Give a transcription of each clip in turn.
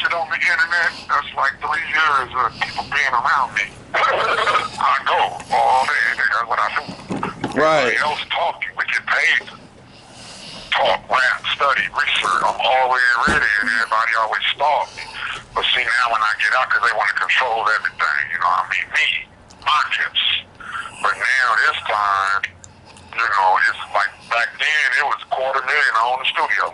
shit on the internet, that's like 3 years of people being around me. I go all day, that's what I do. Right. Everybody else talking, we get paid to talk, rap, study, research. I'm always ready, and everybody always stalk me. But see, now when I get out, because they want to control everything, you know, I mean, me, my tips. But now this time, you know, it's like back then, it was $250,000 I own the studio.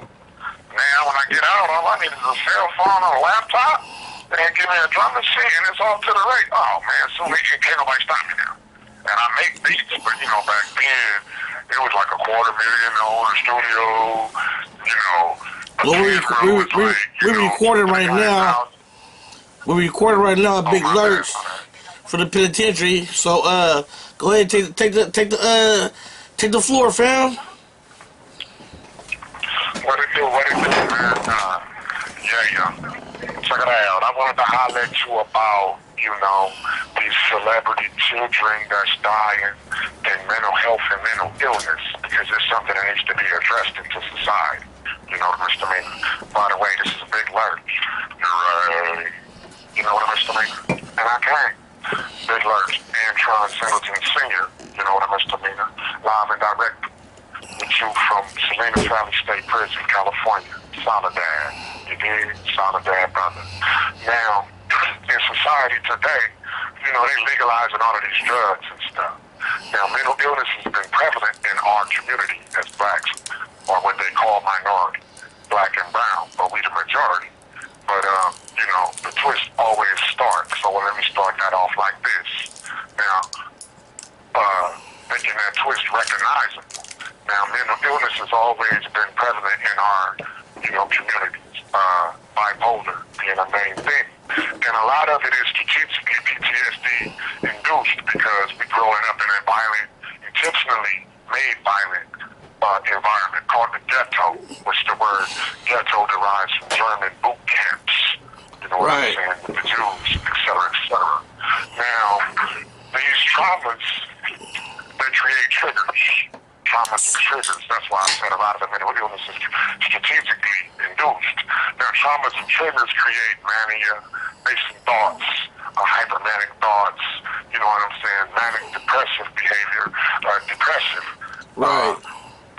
Now when I get out, all I need is a cell phone or a laptop, and give me a drum machine, and it's all to the right. Oh man, so can't nobody stop me now. And I make beats, but you know, back then, it was like $250,000 to own a studio, you know. Well, we're recording right now. We're recording right now at Big Lurch for the penitentiary. So go ahead and take the floor, fam. What it do, man? Yeah. Check it out. I wanted to highlight you about, you know, these celebrity children that's dying in mental health and mental illness, because it's something that needs to be addressed into society. You know what I mean? By the way, this is a Big Lurch. You know what I mean? And I can't. Big Lurch, Antron Singleton Sr., you know what I mean? Live and direct with you from Salinas Valley State Prison, California. Solidad. You dig? Solidad, brother. Now, in society today, you know, they legalizing all of these drugs and stuff. Now, mental illness has been prevalent in our community as blacks, or what they call minority, black and brown, but we the majority. But, you know, the twist always starts, so let me start that off like this. Now, making that twist recognizable. Now, mental illness has always been prevalent in our, you know, communities. Bipolar being a main thing. And a lot of it is strategically PTSD induced, because we're growing up in a violent, intentionally made violent environment called the ghetto, which the word ghetto derives from German boot camps. You know what I'm saying? With the Jews, et cetera, et cetera. Now, these traumas, they create triggers. Traumas and triggers. That's why I said a lot of the mental illness is strategically induced. Now, traumas and triggers create mania, racing thoughts, hypermanic thoughts, you know what I'm saying, manic depressive behavior, depressive. Right.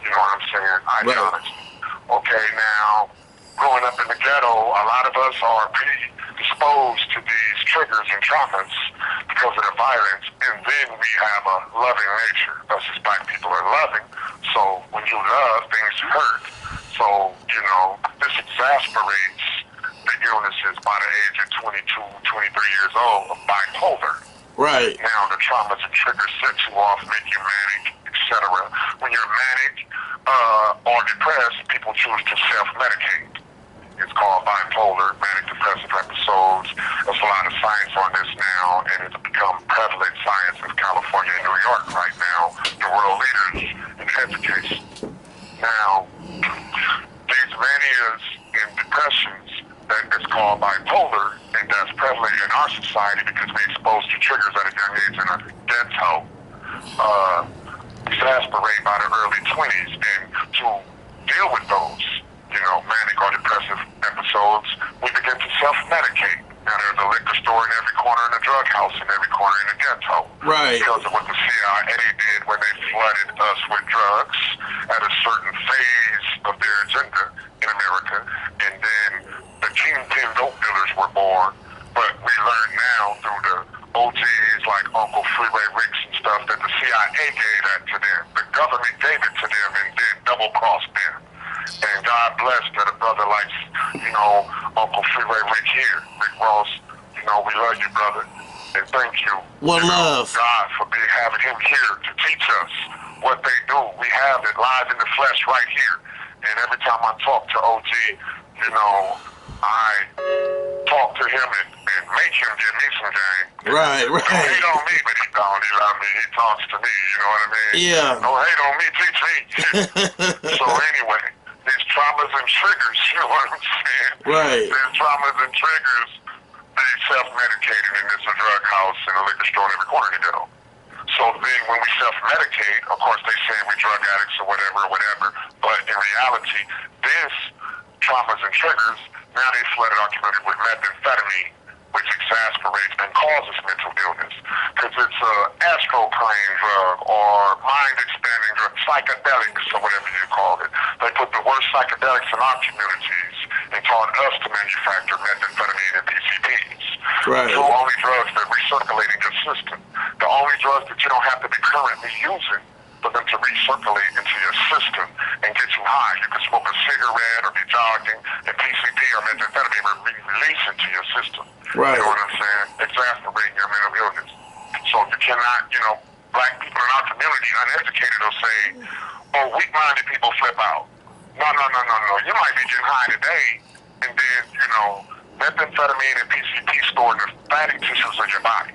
You know what I'm saying? Ideology. Right. Okay, now, growing up in the ghetto, a lot of us are predisposed to these triggers and traumas because of the violence, and then we have a loving nature. Us as black people are loving, so when you love, things hurt. So, you know, this exasperates the illnesses by the age of 22, 23 years old of bipolar. Right. Now, the traumas and triggers set you off, make you manic, etc. When you're manic or depressed, people choose to self-medicate. It's called bipolar, manic depressive episodes. There's a lot of science on this now, and it's become prevalent science in California and New York right now. The world leaders in education. Now, these manias and depressions that is called bipolar, and that's prevalent in our society because we're exposed to triggers at a young age in a ghetto, exasperate by the early 20s. And to deal with those, you know, manic or depressive episodes, we begin to self-medicate. Now, there's a liquor store in every corner and a drug house in every corner in the ghetto. Right. Because of what the CIA did when they flooded us with drugs at a certain phase of their agenda in America. And then the kingpin dope dealers were born. But we learn now through the OGs like Uncle Freeway Ricks and stuff that the CIA gave that to them. The government gave it to them and then double-crossed them. And God bless that a brother like, you know, Uncle Freeway Rick here, Rick Ross, you know, we love you, brother. And thank you. One love. God for having him here to teach us what they do. We have it live in the flesh right here. And every time I talk to OG, you know, I talk to him and make him give me some game. Right. Don't hate on me, but he love me. He talks to me, you know what I mean? Yeah. Don't hate on me, teach me. So anyway, these traumas and triggers, you know what I'm saying? Right. These traumas and triggers, they self-medicated, and it's a drug house and a liquor store in every corner in the ghetto. So then when we self-medicate, of course they say we're drug addicts or whatever, but in reality, this traumas and triggers Now they flooded our community with methamphetamine, which exasperates and causes mental illness. Because it's a astroplane drug or mind-expanding drug, psychedelics or whatever you call it. They put the worst psychedelics in our communities and taught us to manufacture methamphetamine and PCPs. Right. Two only drugs that recirculate in your system. The only drugs that you don't have to be currently using for them to recirculate into your system and get you high. You can smoke a cigarette or be jogging, and PCP or methamphetamine will be released into your system. Right. You know what I'm saying? Exacerbating your mental illness. So you cannot, black people in our community, uneducated, will say, oh, weak-minded people flip out. No. You might be getting high today, and then, methamphetamine and PCP stored in the fatty tissues of your body.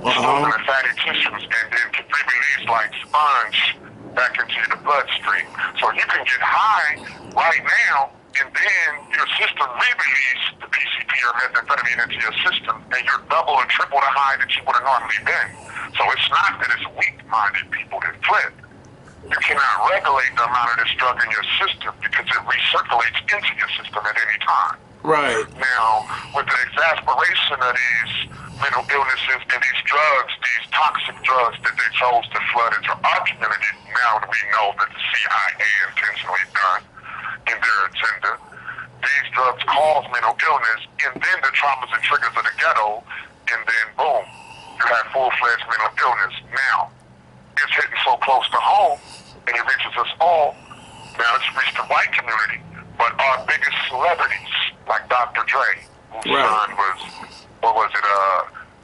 Stored in the fatty tissues, and then can be released like sponge back into the bloodstream. So you can get high right now, and then your system re-release the PCP or methamphetamine into your system, and you're double or triple the high that you would have normally been. So it's not that it's weak-minded people that flip. You cannot regulate the amount of this drug in your system because it recirculates into your system at any time. Right. Now, with the exasperation of these mental illnesses and these drugs, these toxic drugs that they chose to flood into our community, now that we know that the CIA intentionally done in their agenda, these drugs cause mental illness, and then the traumas and triggers of the ghetto, and then boom, you have full-fledged mental illness. Now, it's hitting so close to home, and it reaches us all. Now it's reached the white community, but our biggest celebrities, like Dr. Dre, whose son was,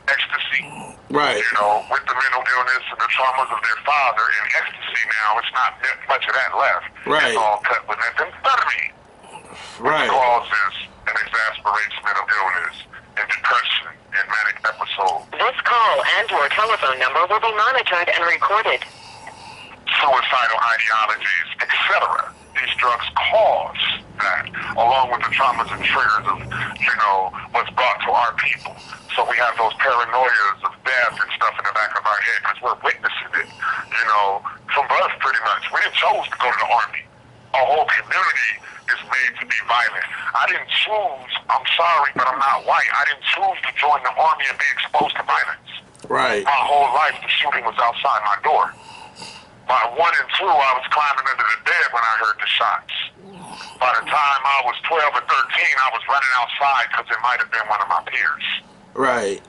ecstasy. Right. With the mental illness and the traumas of their father, and ecstasy now, it's not much of that left. Right. It's all cut with methamphetamine. Right. Which causes an exasperation mental illness and depression and manic episodes. This call and your telephone number will be monitored and recorded. Suicidal ideologies, etc. These drugs cause that, along with the traumas and triggers of, what's brought to our people. So we have those paranoias of death and stuff in the back of our head because we're witnessing it, from birth pretty much. We didn't choose to go to the army. Our whole community is made to be violent. I didn't choose, I'm sorry, but I'm not white. I didn't choose to join the army and be exposed to violence. Right. My whole life, the shooting was outside my door. By 1 and 2, I was climbing under the bed when I heard the shots. By the time I was 12 or 13, I was running outside because it might have been one of my peers. Right.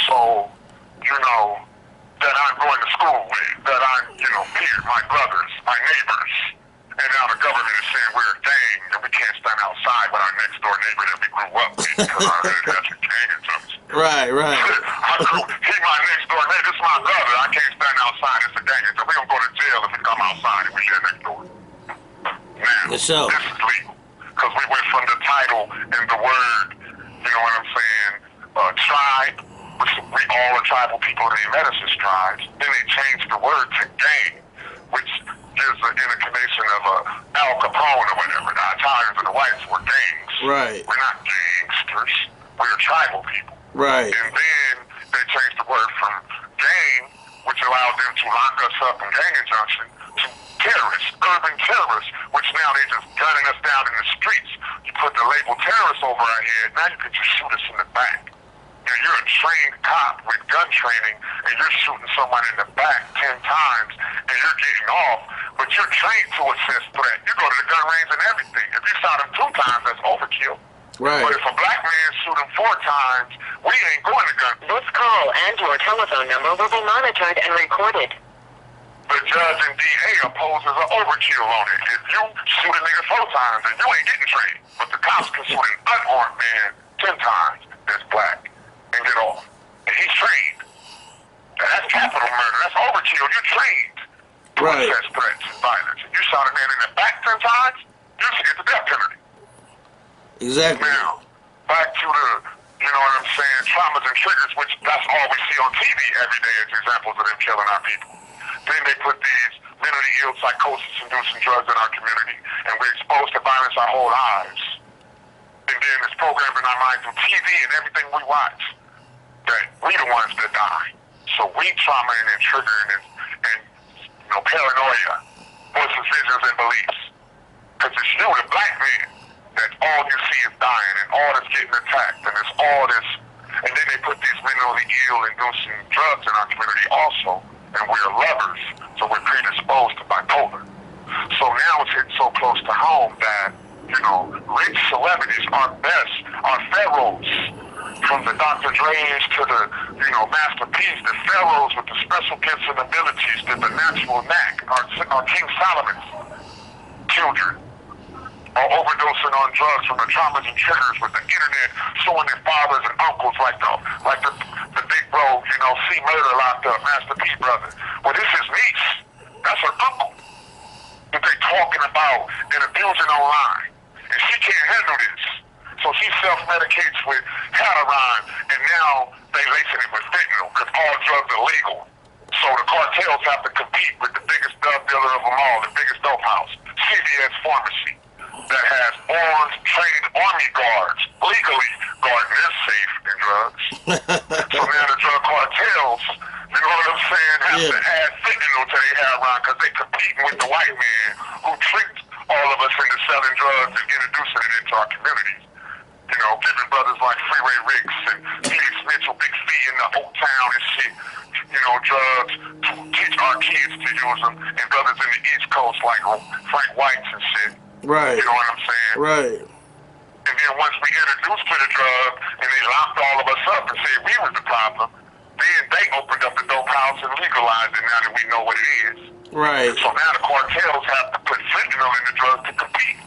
So, that I'm going to school with, that I'm, peers, my brothers, my neighbors. And now the government is saying we're a gang and we can't stand outside with our next door neighbor that we grew up with because our hood has a gang and something. Right. He my next door neighbor, this is my brother. I can't stand outside, it's a gang. So we're going to go to jail if we come outside and we live next door. Now, this is legal. Because we went from the title and the word, you know what I'm saying, tribe, which we all are tribal people and they met us as tribes. Then they changed the word to gang, which gives an indication of Al Capone or whatever. The Italians and the whites were gangs. Right. We're not gangsters. We're tribal people. Right. And then they changed the word from gang, which allowed them to lock us up in gang injunction, to terrorists, urban terrorists, which now they just gunning us down in the streets. You put the label terrorist over our head, now you can just shoot us in the back. And you're a trained cop with gun training, and you're shooting someone in the back 10 times, and you're getting off, but you're trained to assess threat. You go to the gun range and everything. If you shot him 2 times, that's overkill. Right. But if a black man shoot him 4 times, we ain't going to gun. This call and your telephone number will be monitored and recorded. The judge and DA opposes an overkill on it. If you shoot a nigga 4 times, then you ain't getting trained. But the cops can shoot an unarmed man 10 times that's black and get off. And he's trained. And that's capital murder. That's overkill. You're trained to assess threats and violence. If you shot a man in the back 10 times, you should get the death penalty. Exactly. Now, back to the, you know what I'm saying, traumas and triggers, which that's all we see on TV every day as examples of them killing our people. Then they put these mentally ill psychosis-inducing drugs in our community, and we're exposed to violence our whole lives. And then it's programmed in our mind through TV and everything we watch that we the ones that die. So we traumaing and triggering and paranoia, voices, visions, and beliefs. Because it's you, the black man, that all you see is dying and all that's getting attacked and it's all this, and then they put these mentally ill inducing drugs in our community also, and we're lovers, so we're predisposed to bipolar. So now it's hit so close to home that, you know, rich celebrities are best, are pharaohs, from the Dr. Dre's to the, you know, Master P's, the pharaohs with the special gifts and abilities, the natural knack, our King Solomon's children are overdosing on drugs from the traumas and triggers with the internet showing their fathers and uncles like the big bro, you know, see murder locked up, Master P brother. Well, this is niece. That's her uncle that they talking about and abusing online. And she can't handle this. So she self-medicates with Halaron, and now they lacing it with fentanyl because all drugs are legal. So the cartels have to compete with the biggest drug dealer of them all, the biggest dope house, CVS Pharmacy, that has armed, trained army guards legally guarding their safe in drugs. So now the drug cartels, you know what I'm saying, have to add fentanyl to their Halaron because they competing with the white man who tricked all of us into selling drugs and introducing it into our communities. You know, giving brothers like Freeway Ricks and Felix Mitchell, Big Fee in the Old Town and shit, you know, drugs to teach our kids to use them, and brothers in the East Coast like Frank White's and shit. Right. You know what I'm saying? Right. And then once we introduced to the drug and they locked all of us up and said we was the problem, then they opened up the dope house and legalized it now that we know what it is. Right. So now the cartels have to put fentanyl in the drug to compete.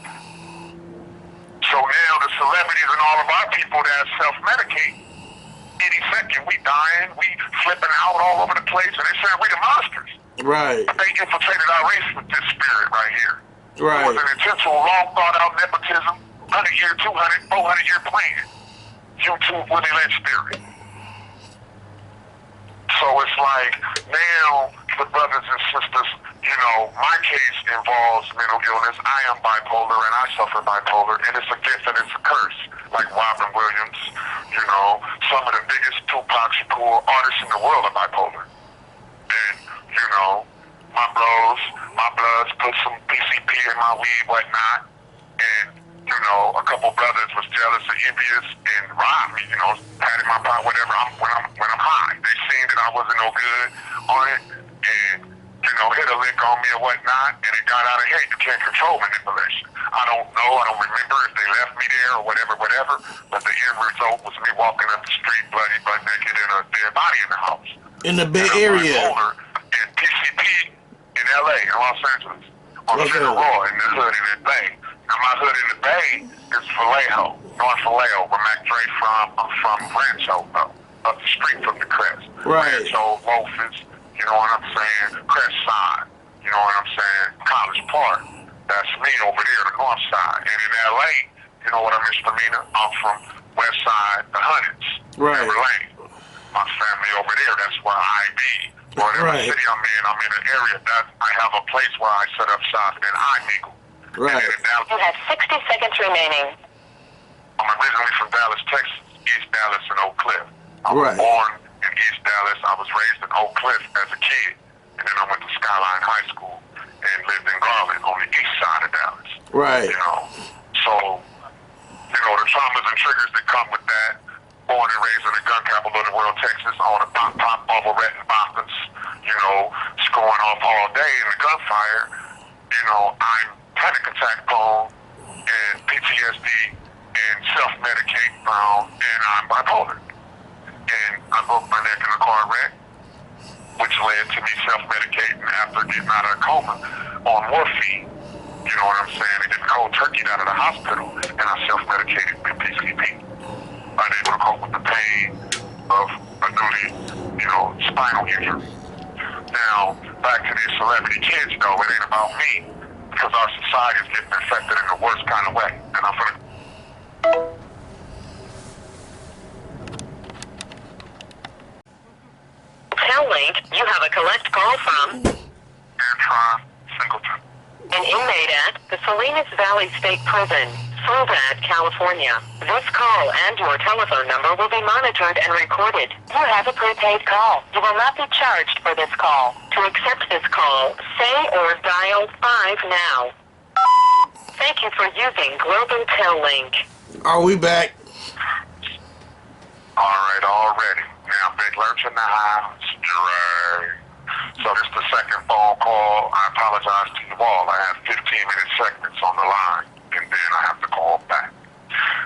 So now the celebrities and all of our people that self-medicate, any second we dying, we flipping out all over the place, and they saying we the monsters. Right. But they infiltrated our race with this spirit right here. Right. It was an intentional, long thought out nepotism, 100-year, 200, 400-year plan. YouTube Willie Lynch theory. So it's like now the brothers and sisters, you know, my case involves mental illness. I am bipolar and I suffer bipolar, and it's a gift and it's a curse. Like Robin Williams, you know, some of the biggest Tupac Shakur artists in the world are bipolar. And, you know, my bros, my bloods put some PCP in my weed, whatnot, and, you know, a couple brothers was jealous or envious and robbed me, you know, patted my pot, whatever, when I'm high. They seen that I wasn't no good on it, and, you know, hit a lick on me or whatnot, and it got out of hand. You can't control manipulation. I don't know, I don't remember if they left me there or whatever, but the end result was me walking up the street bloody, butt naked, and a dead body in the house. In the Bay Area. In PCP in LA, in Los Angeles, on Figueroa in the hood in the Bay. Now my hood in the Bay is Vallejo, North Vallejo, where Mac Dre from. I'm from Rancho, up the street from the Crest. Right. Rancho, Loafers, you know what I'm saying? Crest Side, you know what I'm saying? College Park, that's me over there, the North Side. And in LA, you know what I misdemeanor? I'm from West Side, the Hundreds, right. Ever Lane. My family over there, that's where I be. Whatever right. city I'm in an area that I have a place where I set up shop and I mingle. Right. You have 60 seconds remaining. I'm originally from Dallas, Texas, East Dallas and Oak Cliff. I was born in East Dallas. I was raised in Oak Cliff as a kid. And then I went to Skyline High School and lived in Garland on the east side of Dallas. Right. You know, so, you know, the traumas and triggers that come with that. Born and raised in the gun capital of the world, Texas, all the pop, bubble, red and boppers, you know, scoring off all day in the gunfire. You know, I'm panic attack prone and PTSD and self-medicate prone, and I'm bipolar. And I broke my neck in a car wreck, which led to me self-medicating after getting out of a coma on morphine. You know what I'm saying? They did cold turkey out of the hospital, and I self-medicated with PCP. Unable to cope with the pain of a newly, you know, spinal injury. Now, back to these celebrity kids, though, it ain't about me, because our society is getting infected in the worst kind of way. And I'm gonna... Link, you have a collect call from Antron Singleton. an inmate at the Salinas Valley State Prison, Soledad, California. This call and your telephone number will be monitored and recorded. You have a prepaid call. You will not be charged for this call. To accept this call, say or dial 5 now. Thank you for using Global Tel Link. Are we back? All right, already. Now, Big Lurch in the house. Right. So this is the second phone call. I apologize to you all. I have 15-minute segments on the line, and then I have to call back.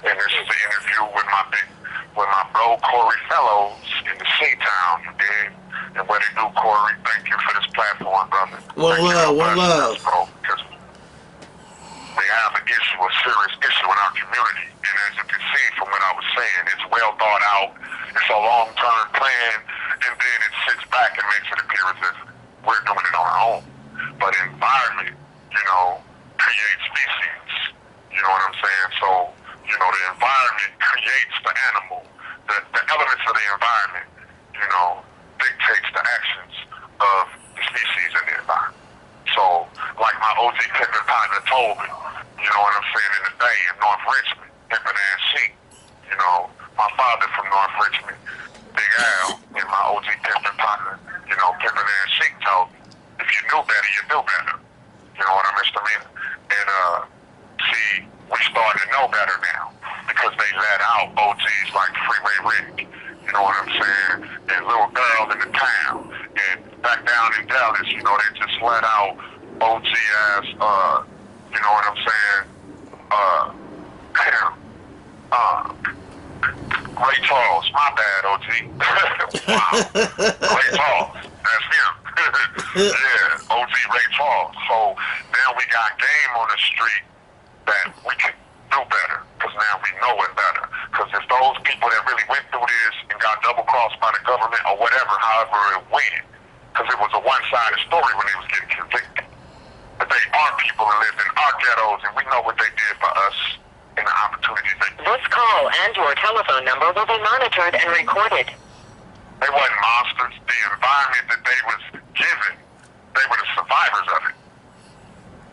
And this is the interview with my bro Corey Fellows in the C-Town, you dig? And what they do, Corey, thank you for this platform, brother. One love. Bro, because we have an issue, a serious issue in our community. And as you can see from what I was saying, it's well thought out. It's a long-term plan, and then it sits back and makes it appear as if we're doing it on our own. But environment, creates species. You know what I'm saying? So, the environment creates the animal. The elements of the environment, dictates the actions of the species in the environment. So, like my OG pimpin' partner told me, you know what I'm saying, in the Bay in North Richmond, pimpin' ass sheep. My father from North Richmond, Big Al, and my OG pimpin' partner, pimpin' ass sheep told me, if you knew better, you do better. You know what I mean? And see, we starting to know better now because they let out OGs like Freeway Rick. You know what I'm saying? And Little Girl in the Town. And back down in Dallas, they just let out OG ass, you know what I'm saying? Ray Charles, my bad, OG. Wow. Ray Charles, that's him. Yeah, OG Ray Charles. So now we got game on the street that we can do better because now we know it better. Because if those people that really went through this and got double-crossed by the government or whatever, however it went, because it was a one-sided story when they was getting convicted. But they are people that lived in our ghettos, and we know what they did for us and the opportunities they did. This call and your telephone number will be monitored and recorded. They wasn't monsters. The environment that they was given, they were the survivors of it.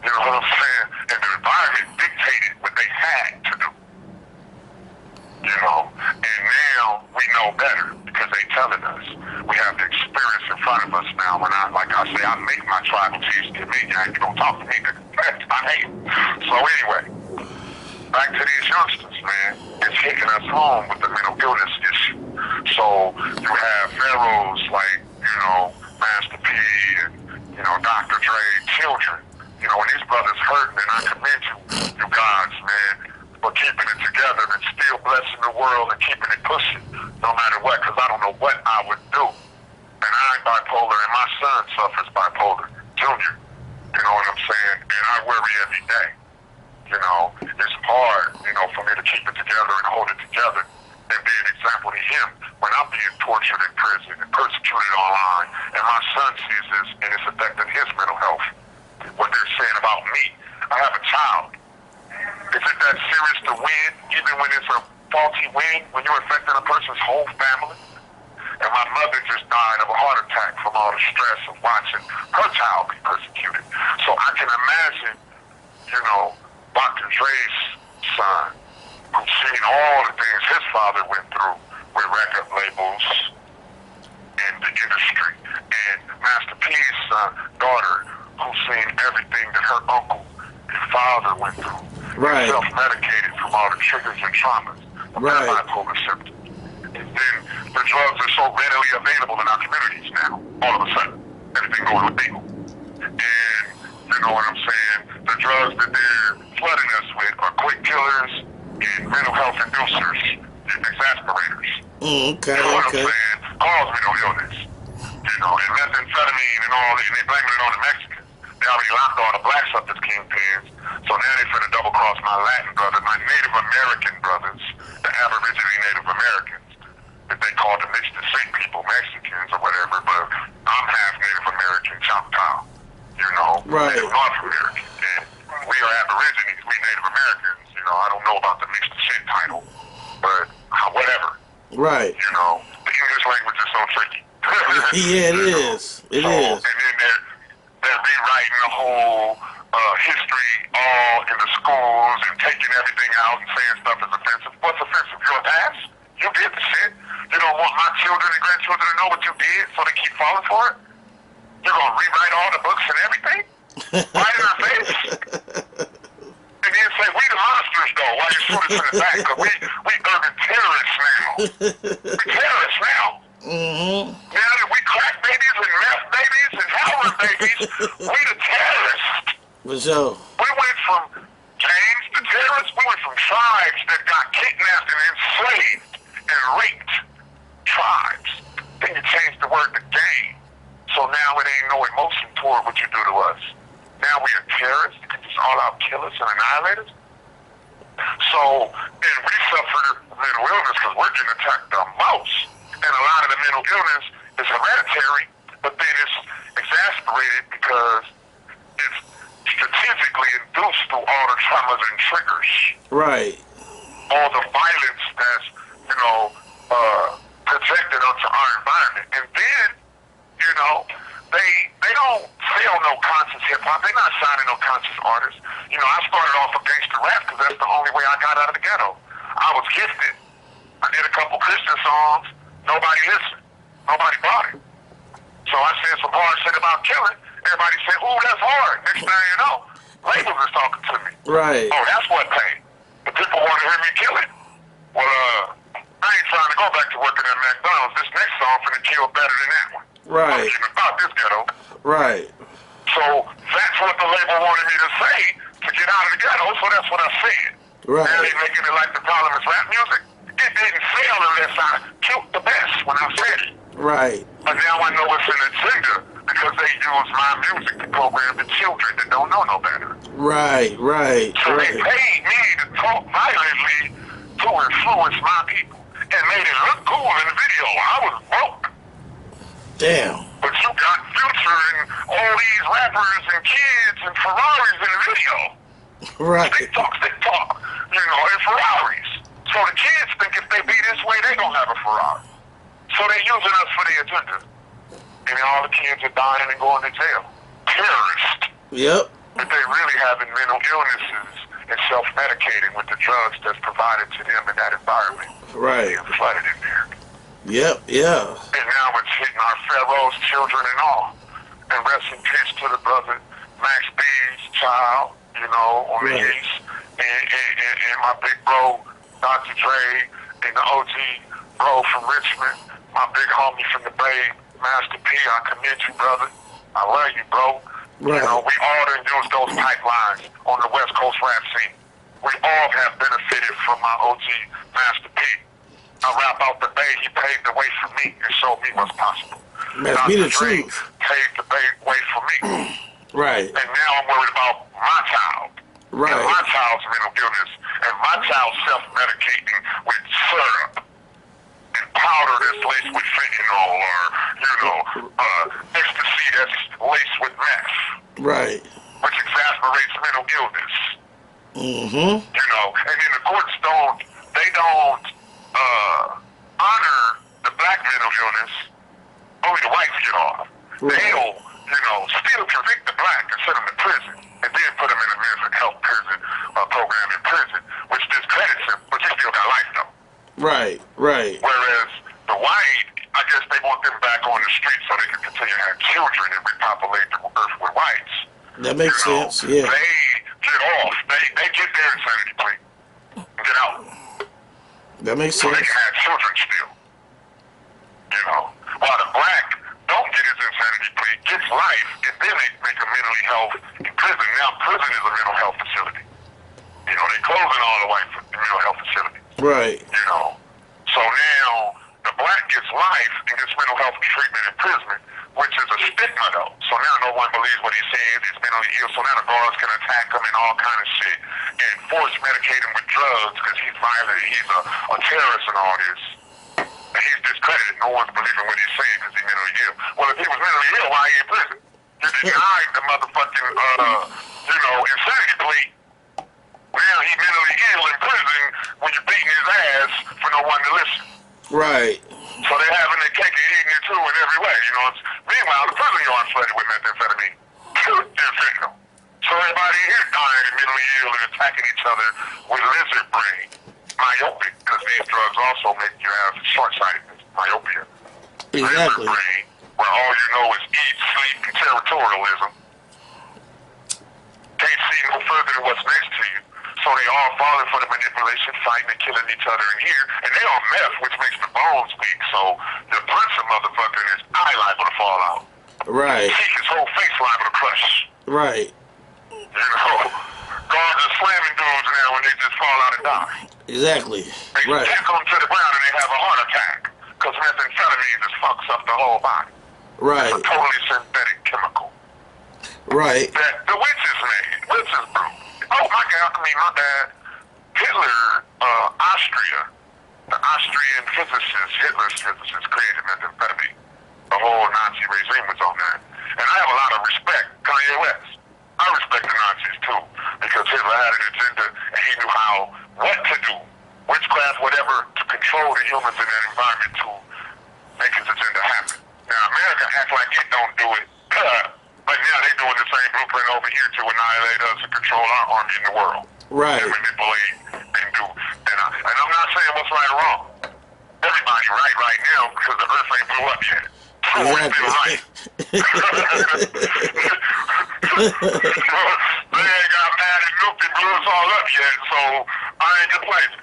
You know what I'm saying? And the environment dictated what they had to do. And now we know better because they telling us. We have the experience in front of us now. When I make my tribal chiefs get me, you don't talk to me, nigga. I hate it. So anyway, back to these youngsters, man. It's hitting us home with the mental illness issue. So you have pharaohs like, Master P and, Dr. Dre, children. When these brothers hurting, and I commend you guys, man, for keeping it together and still blessing the world and keeping it pushing, no matter what, because I don't know what I would do. And I'm bipolar, and my son suffers bipolar, Junior. You know what I'm saying? And I worry every day. It's hard, for me to keep it together and hold it together and be an example to him when I'm being tortured in prison and persecuted online. And my son sees this, and it's affecting his mental health. What they're saying about me. I have a child. Is it that serious to win, even when it's a faulty win, when you're affecting a person's whole family? And my mother just died of a heart attack from all the stress of watching her child be persecuted. So I can imagine, Dr. Dre's son, who's seen all the things his father went through with record labels and the industry, and Master P's daughter, who's seen everything that her uncle and father went through. Right. Self-medicated from all the triggers and traumas of Right. bipolar symptoms. And then the drugs are so readily available in our communities now. All of a sudden, everything going legal. And you know what I'm saying? The drugs that they're flooding us with are quick killers and mental health inducers and exasperators. Okay, You know what okay. I'm saying? Cause mental illness. And methamphetamine and all that, and they blaming it on the Mexicans. They already locked all the blacks up as kingpins. So now they finna double cross my Latin brothers, my Native American brothers, the Aborigine Native Americans, that they call the mixed descent people, Mexicans or whatever, but I'm half Native American Choctaw, Right. Native North American. And we are Aborigines, we Native Americans, I don't know about the mixed descent title, but whatever. Right. The English language is so tricky. Yeah, it is. It is. And then they're rewriting the whole history all in the schools and taking everything out and saying stuff is offensive. What's offensive? Your past? You did the shit. You don't want my children and grandchildren to know what you did so they keep falling for it? You're going to rewrite all the books and everything? Right in our face? And then Why you shoot us in the back? Because we urban terrorists now. We terrorists now. Mm-hmm. Now that we crack babies and meth babies and heroin babies, we the terrorists. For sure. We went from gangs to terrorists. We went from tribes that got kidnapped and enslaved and raped. Tribes. Then you change the word to gang. So now it ain't no emotion toward what you do to us. Now we are terrorists. You can just all out kill us and annihilate us. So, and we suffer mental illness because we're getting attacked the most. And a lot of the mental illness is hereditary, but then it's exacerbated because it's strategically induced through all the traumas and triggers. Right. All the violence that's, projected onto our environment. And then, they don't sell no conscious hip-hop. They're not signing no conscious artists. I started off with gangster rap because that's the only way I got out of the ghetto. I was gifted. I did a couple Christian songs. Nobody listened. Nobody bought it. So I said some hard shit about killing. Everybody said, ooh, that's hard. Next thing you know, labels is talking to me. Right. Oh, that's what paid. The people want to hear me kill it. Well, I ain't trying to go back to working at McDonald's. This next song finna kill better than that one. Right. I'm getting about this ghetto. Right. So that's what the label wanted me to say to get out of the ghetto, so that's what I said. Right. Now they making it like the problem is rap music. It didn't sell unless I killed the best when I said it. Right. But now I know it's an agenda because they use my music to program the children that don't know no better. Right, right, So right. they paid me to talk violently to influence my people and made it look cool in the video. I was broke. Damn. But you got Future and all these rappers and kids and Ferraris in the video. Right. Stick talk, and Ferraris. So the kids think if they be this way, they gonna have a Ferrari. So they using us for their agenda. And all the kids are dying and going to jail. Terrorists. Yep. But they really having mental illnesses and self-medicating with the drugs that's provided to them in that environment. Right. They're flooded in there. Yep, yeah. And now it's hitting our pharaohs, children, and all. And rest in peace to the brother Max B's child, on the Right. east. And my big bro, Dr. Dre, and the OG bro from Richmond, my big homie from the Bay, Master P. I commend you, brother. I love you, bro. Right. We all done used those pipelines on the West Coast rap scene. We all have benefited from my OG, Master P. I rap out the Bay. He paved the way for me and showed me what's possible. Must be the Dre truth. paved the way for me. Right. And now I'm worried about my child. Right. And my child's mental illness. And my child self-medicating with syrup and powder that's laced with fentanyl or, ecstasy that's laced with meth. Right. Which exasperates mental illness. Mm-hmm. And then the courts don't honor the black mental illness. Only the whites get off. Right. They'll, still convict the black and send them to prison, and then put them in a mental health prison program in prison, which discredits him, but he still got life though. Right, right. Whereas the white, I guess they want them back on the street so they can continue to have children and repopulate the earth with whites. That makes sense, yeah. They get off. They get their insanity plea and get out. That makes So they sense. can have children still. While the black don't get his insanity plea, gets life, and then they make a mentally health in prison. Now prison is a mental health facility. They closing all the white mental health facilities. Right. So now the black gets life and gets mental health treatment in prison, which is a stigma though. So now no one believes what he says. He's mentally ill. So now the guards can attack him and all kind of shit and force medicate him with drugs because he's violent. He's a terrorist and all this. And he's discredited. No one's believing what he's saying because he's mentally ill. Well, if he was mentally ill, why are you in prison? You denied the motherfucking, insanity plea. Now he's mentally ill in prison when you're beating his ass for no one to listen. Right. So they're having their cake and eating it too in every way. Meanwhile, the prison yard flooded with methamphetamine and fentanyl. So everybody here dying and mentally ill and attacking each other with lizard brain, myopic, because these drugs also make you have short-sightedness, myopia. Exactly. Lizard brain, where all you know is eat, sleep, and territorialism. Can't see no further than what's next to you. So they all falling for the manipulation, fighting and killing each other in here. And they on meth, which makes the bones weak. So the punching motherfucker is eye liable to fall out. Right. His whole face liable to crush. Right. You know, guards are slamming dudes now when they just fall out and die. Exactly. They Right. tackle them to the ground and they have a heart attack. Because methamphetamine just fucks up the whole body. Right. It's a totally synthetic chemical. Right. That the witches made. Witches brew. Oh my God, my bad. Hitler, Austria, the Austrian physicist, Hitler's physicist created methamphetamine. The whole Nazi regime was on that. And I have a lot of respect. Kanye West. I respect the Nazis too. Because Hitler had an agenda and he knew what to do. Witchcraft, whatever, to control the humans in that environment to make his agenda happen. Now, America acts like it don't do it. But now they're doing the same blueprint over here to annihilate us and control our army in the world. Right. And manipulate and do. And I'm not saying what's right or wrong. Everybody right now because the earth ain't blew up yet. So we're still right. They ain't got mad and looked and blew us all up yet, so I ain't complaining.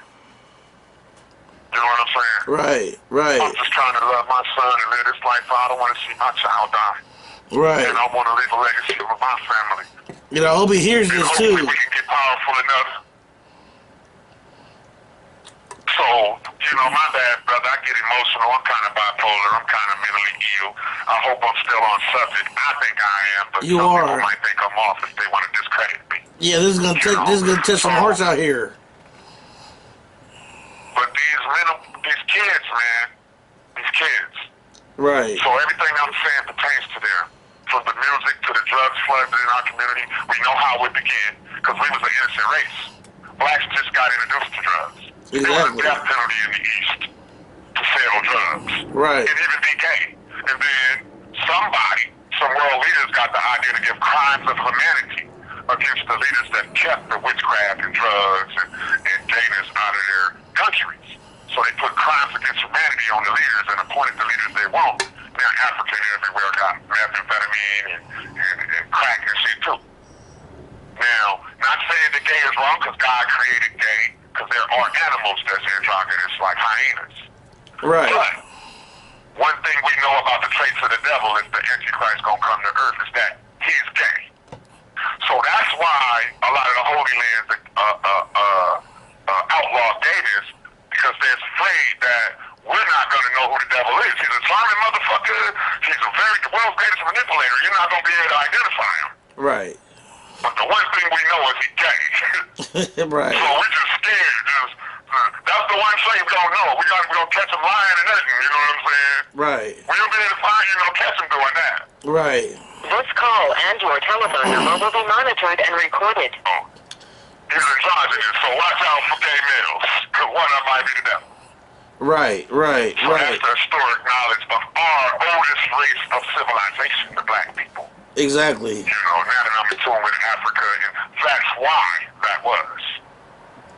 You know what I'm saying? Right. Right. I'm just trying to love my son and live this life. I don't want to see my child die. Right. And I want to leave a legacy with my family. You know, I hope he hears And this hopefully too. we can get powerful enough. So, you know, my bad, brother. I get emotional. I'm kind of bipolar. I'm kind of mentally ill. I hope I'm still on subject. I think I am, but You some are. people might think I'm off if they want to discredit me. Yeah, this is gonna test some hearts out here. But these kids, man, these kids. Right. So everything I'm saying pertains to them. From the music to the drugs flooded in our community, we know how it began because we was an innocent race. Blacks just got introduced to drugs. There was a Exactly. death penalty in the East to sell drugs. Right. And even decay. And then some world leaders got the idea to give crimes of humanity against the leaders that kept the witchcraft and drugs and gayness out of their countries. So they put crimes against humanity on the leaders and appointed the leaders they want. Now African everywhere got methamphetamine and crack and shit too. Now, not saying the gay is wrong because God created gay, because there are animals that's androgynous like hyenas. Right. But one thing we know about the traits of the devil is the Antichrist gonna come to earth is that he's gay. So that's why a lot of the Holy Lands outlaw gayness, because they're afraid that we're not going to know who the devil is. He's a charming motherfucker. He's the world's greatest manipulator. You're not going to be able to identify him. Right. But the one thing we know is he's gay. Right. So we're just scared. That's the one thing we don't know. We're going to catch him lying and nothing. You know what I'm saying? Right. We don't be able to find, catch him doing that. Right. This call and your telephone number will be monitored and recorded. Oh. He's androgynous, so watch out for gay males. Because one of them might be the devil. Right. Right. So Right. that's the historic knowledge of our oldest race of civilization, the black people. Exactly. Now that I'm in tune with Africa, and that's why that was.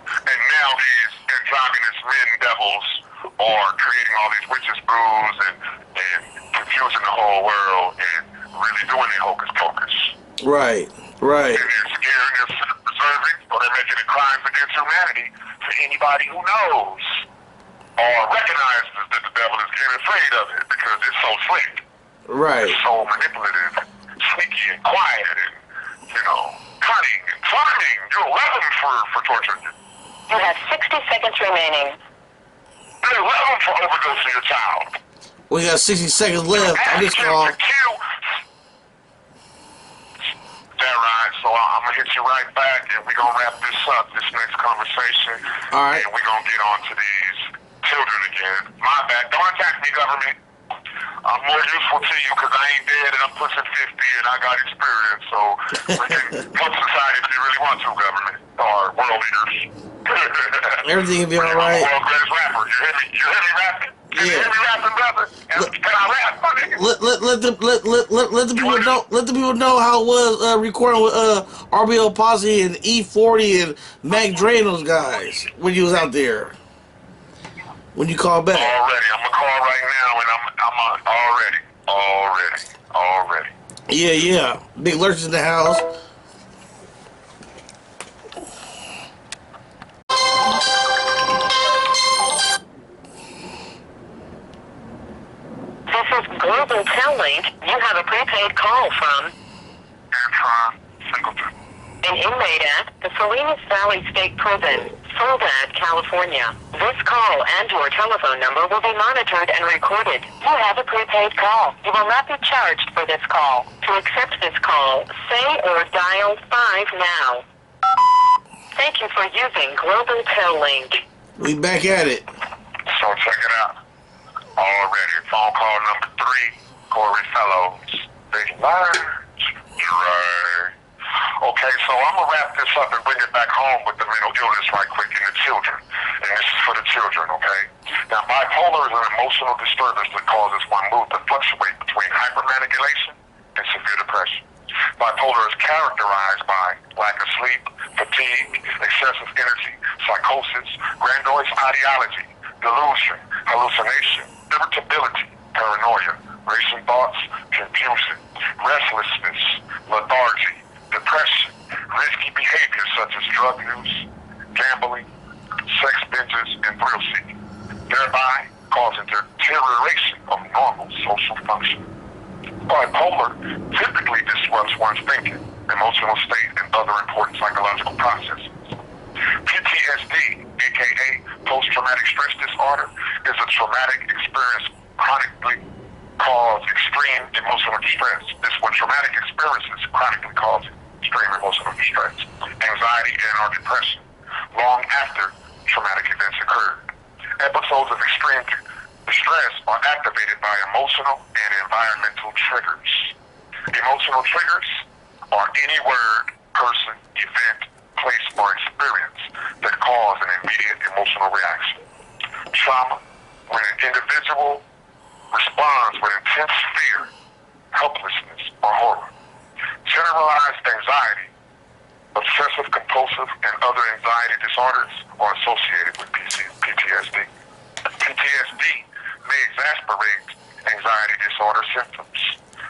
And now these androgynous men devils are creating all these witches brews and confusing the whole world and really doing their hocus pocus. Right. Right. And they're scared, they're preserving, or they're making it crimes against humanity for anybody who knows or recognizes that the devil is getting afraid of it because it's so slick. Right. It's so manipulative, sneaky and quiet and, cunning and charming. You'll love him for torturing you. You have 60 seconds remaining. You'll love him for overdosing your child. We got 60 seconds left on this call. That right. So I'm going to hit you right back, and we're going to wrap this up, this next conversation. All right. And we're going to get on to these children again. My bad. Don't attack me, government. I'm more useful to you because I ain't dead and I'm pushing 50 and I got experience. So we can help society if you really want to, government. Or world leaders. Everything will be all right. I'm the world's greatest rapper. You hear me rapping? Can you hear me rapping, brother? Can I rap, my nigga? Let the people know how it was recording with RBL Posse and E40 and Mac Dre and those guys when you was out there. When you call back. Already. I'm gonna call right now and I'm already. Yeah. Big Lurch in the house. is Global Tel Link. You have a prepaid call from Antron Singleton. an inmate at the Salinas Valley State Prison, Soledad, California. This call and your telephone number will be monitored and recorded. You have a prepaid call. You will not be charged for this call. To accept this call, say or dial 5 now. Thank you for using Global Tel Link. We back at it. So check it out. Already, phone call number 3, Corey Fellows. Big Lurch. Right. Okay, so I'm going to wrap this up and bring it back home with the mental illness right quick in the children. And this is for the children, okay? Now, bipolar is an emotional disturbance that causes one mood to fluctuate between hypermanipulation and severe depression. Bipolar is characterized by lack of sleep, fatigue, excessive energy, psychosis, grandiose ideology, delusion, hallucination, irritability, paranoia, racing thoughts, confusion, restlessness, lethargy, depression, risky behaviors such as drug use, gambling, sex binges, and thrill seeking, thereby causing deterioration of normal social function. Bipolar typically disrupts one's thinking, emotional state, and other important psychological processes. PTSD, aka post-traumatic stress disorder, is a traumatic experience chronically cause extreme emotional distress. This when traumatic experiences chronically cause extreme emotional distress, anxiety, and/or depression long after traumatic events occurred. Episodes of extreme distress are activated by emotional and environmental triggers. Emotional triggers are any word, person, event, place, or experience that cause an immediate emotional reaction. Trauma, when an individual responds with intense fear, helplessness, or horror. Generalized anxiety, obsessive compulsive, and other anxiety disorders are associated with PTSD. PTSD may exacerbate anxiety disorder symptoms.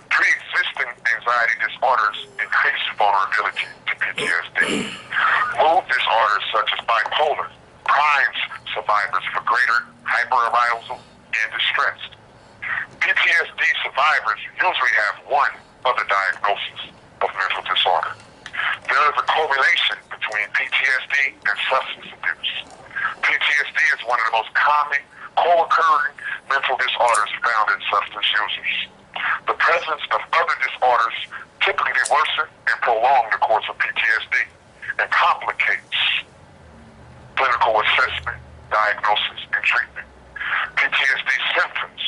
Pre-existing anxiety disorders increase vulnerability to PTSD. Mood disorders such as bipolar primes survivors for greater hyperarousal and distress. PTSD survivors usually have one other diagnosis of mental disorder. There is a correlation between PTSD and substance abuse. PTSD is one of the most common co-occurring mental disorders found in substance users. The presence of other disorders typically worsen and prolong the course of PTSD and complicates clinical assessment, diagnosis, and treatment. PTSD symptoms: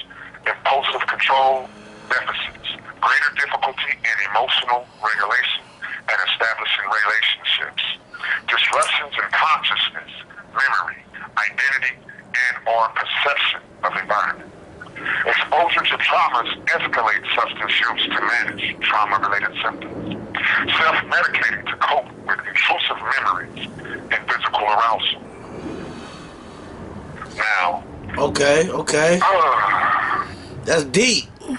impulsive control deficits, greater difficulty in emotional regulation and establishing relationships, disruptions in consciousness, memory, identity, and/or perception of environment. Exposure to traumas escalates substance use to manage trauma-related symptoms. Self-medicating to cope with intrusive memories and physical arousal. Now. Okay. That's deep. Man.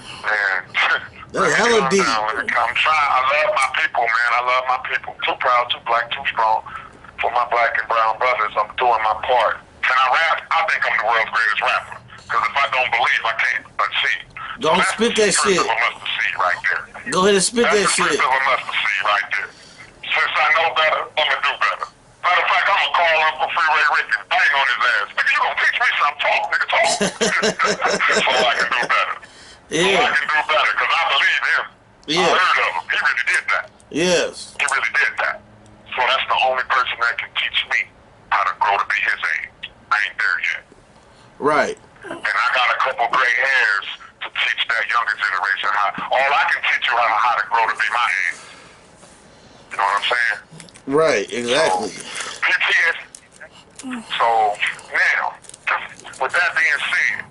That's hella deep. I'm trying. I love my people, man. I love my people. Too proud, too black, too strong. For my black and brown brothers, I'm doing my part. Can I rap? I think I'm the world's greatest rapper. Because if I don't believe, I can't see. Don't so spit that shit. That's the mustard seed right there. Go ahead and spit that shit. That's the mustard seed right there. Since I know better, I'm going to do better. Matter of fact, I'm going to call Uncle Freeway Rick and bang on his ass. Nigga, you going to teach me something? Talk, nigga, talk. So I can do better. Yeah. So I can do better because I believe him. Yeah. I heard of him. He really did that. Yes. He really did that. So that's the only person that can teach me how to grow to be his age. I ain't there yet. Right. And I got a couple gray hairs to teach that younger generation how. All I can teach you how to grow to be my age. You know what I'm saying? Right, exactly. So, PTSD. So now, with that being said,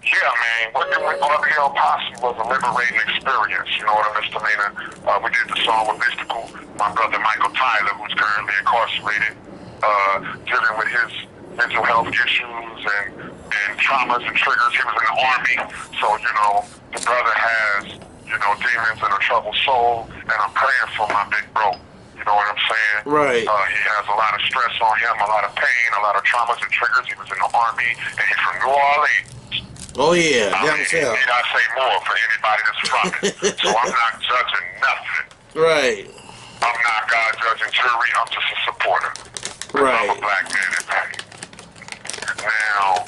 yeah, man, working with RBL Posse was a liberating experience. You know what I mean, Misdemeanor? We did the song with Mystical, my brother Michael Tyler, who's currently incarcerated, dealing with his mental health issues and traumas and triggers. He was in the Army, so, you know, the brother has, you know, demons and a troubled soul, and I'm praying for my big bro. You know what I'm saying? Right. He has a lot of stress on him, a lot of pain, a lot of traumas and triggers. He was in the Army, and he's from New Orleans. Oh yeah, I mean, need I say more for anybody that's from it? So I'm not judging nothing. Right. I'm not God judging jury. I'm just a supporter. Right. I'm a black man in pain. Now,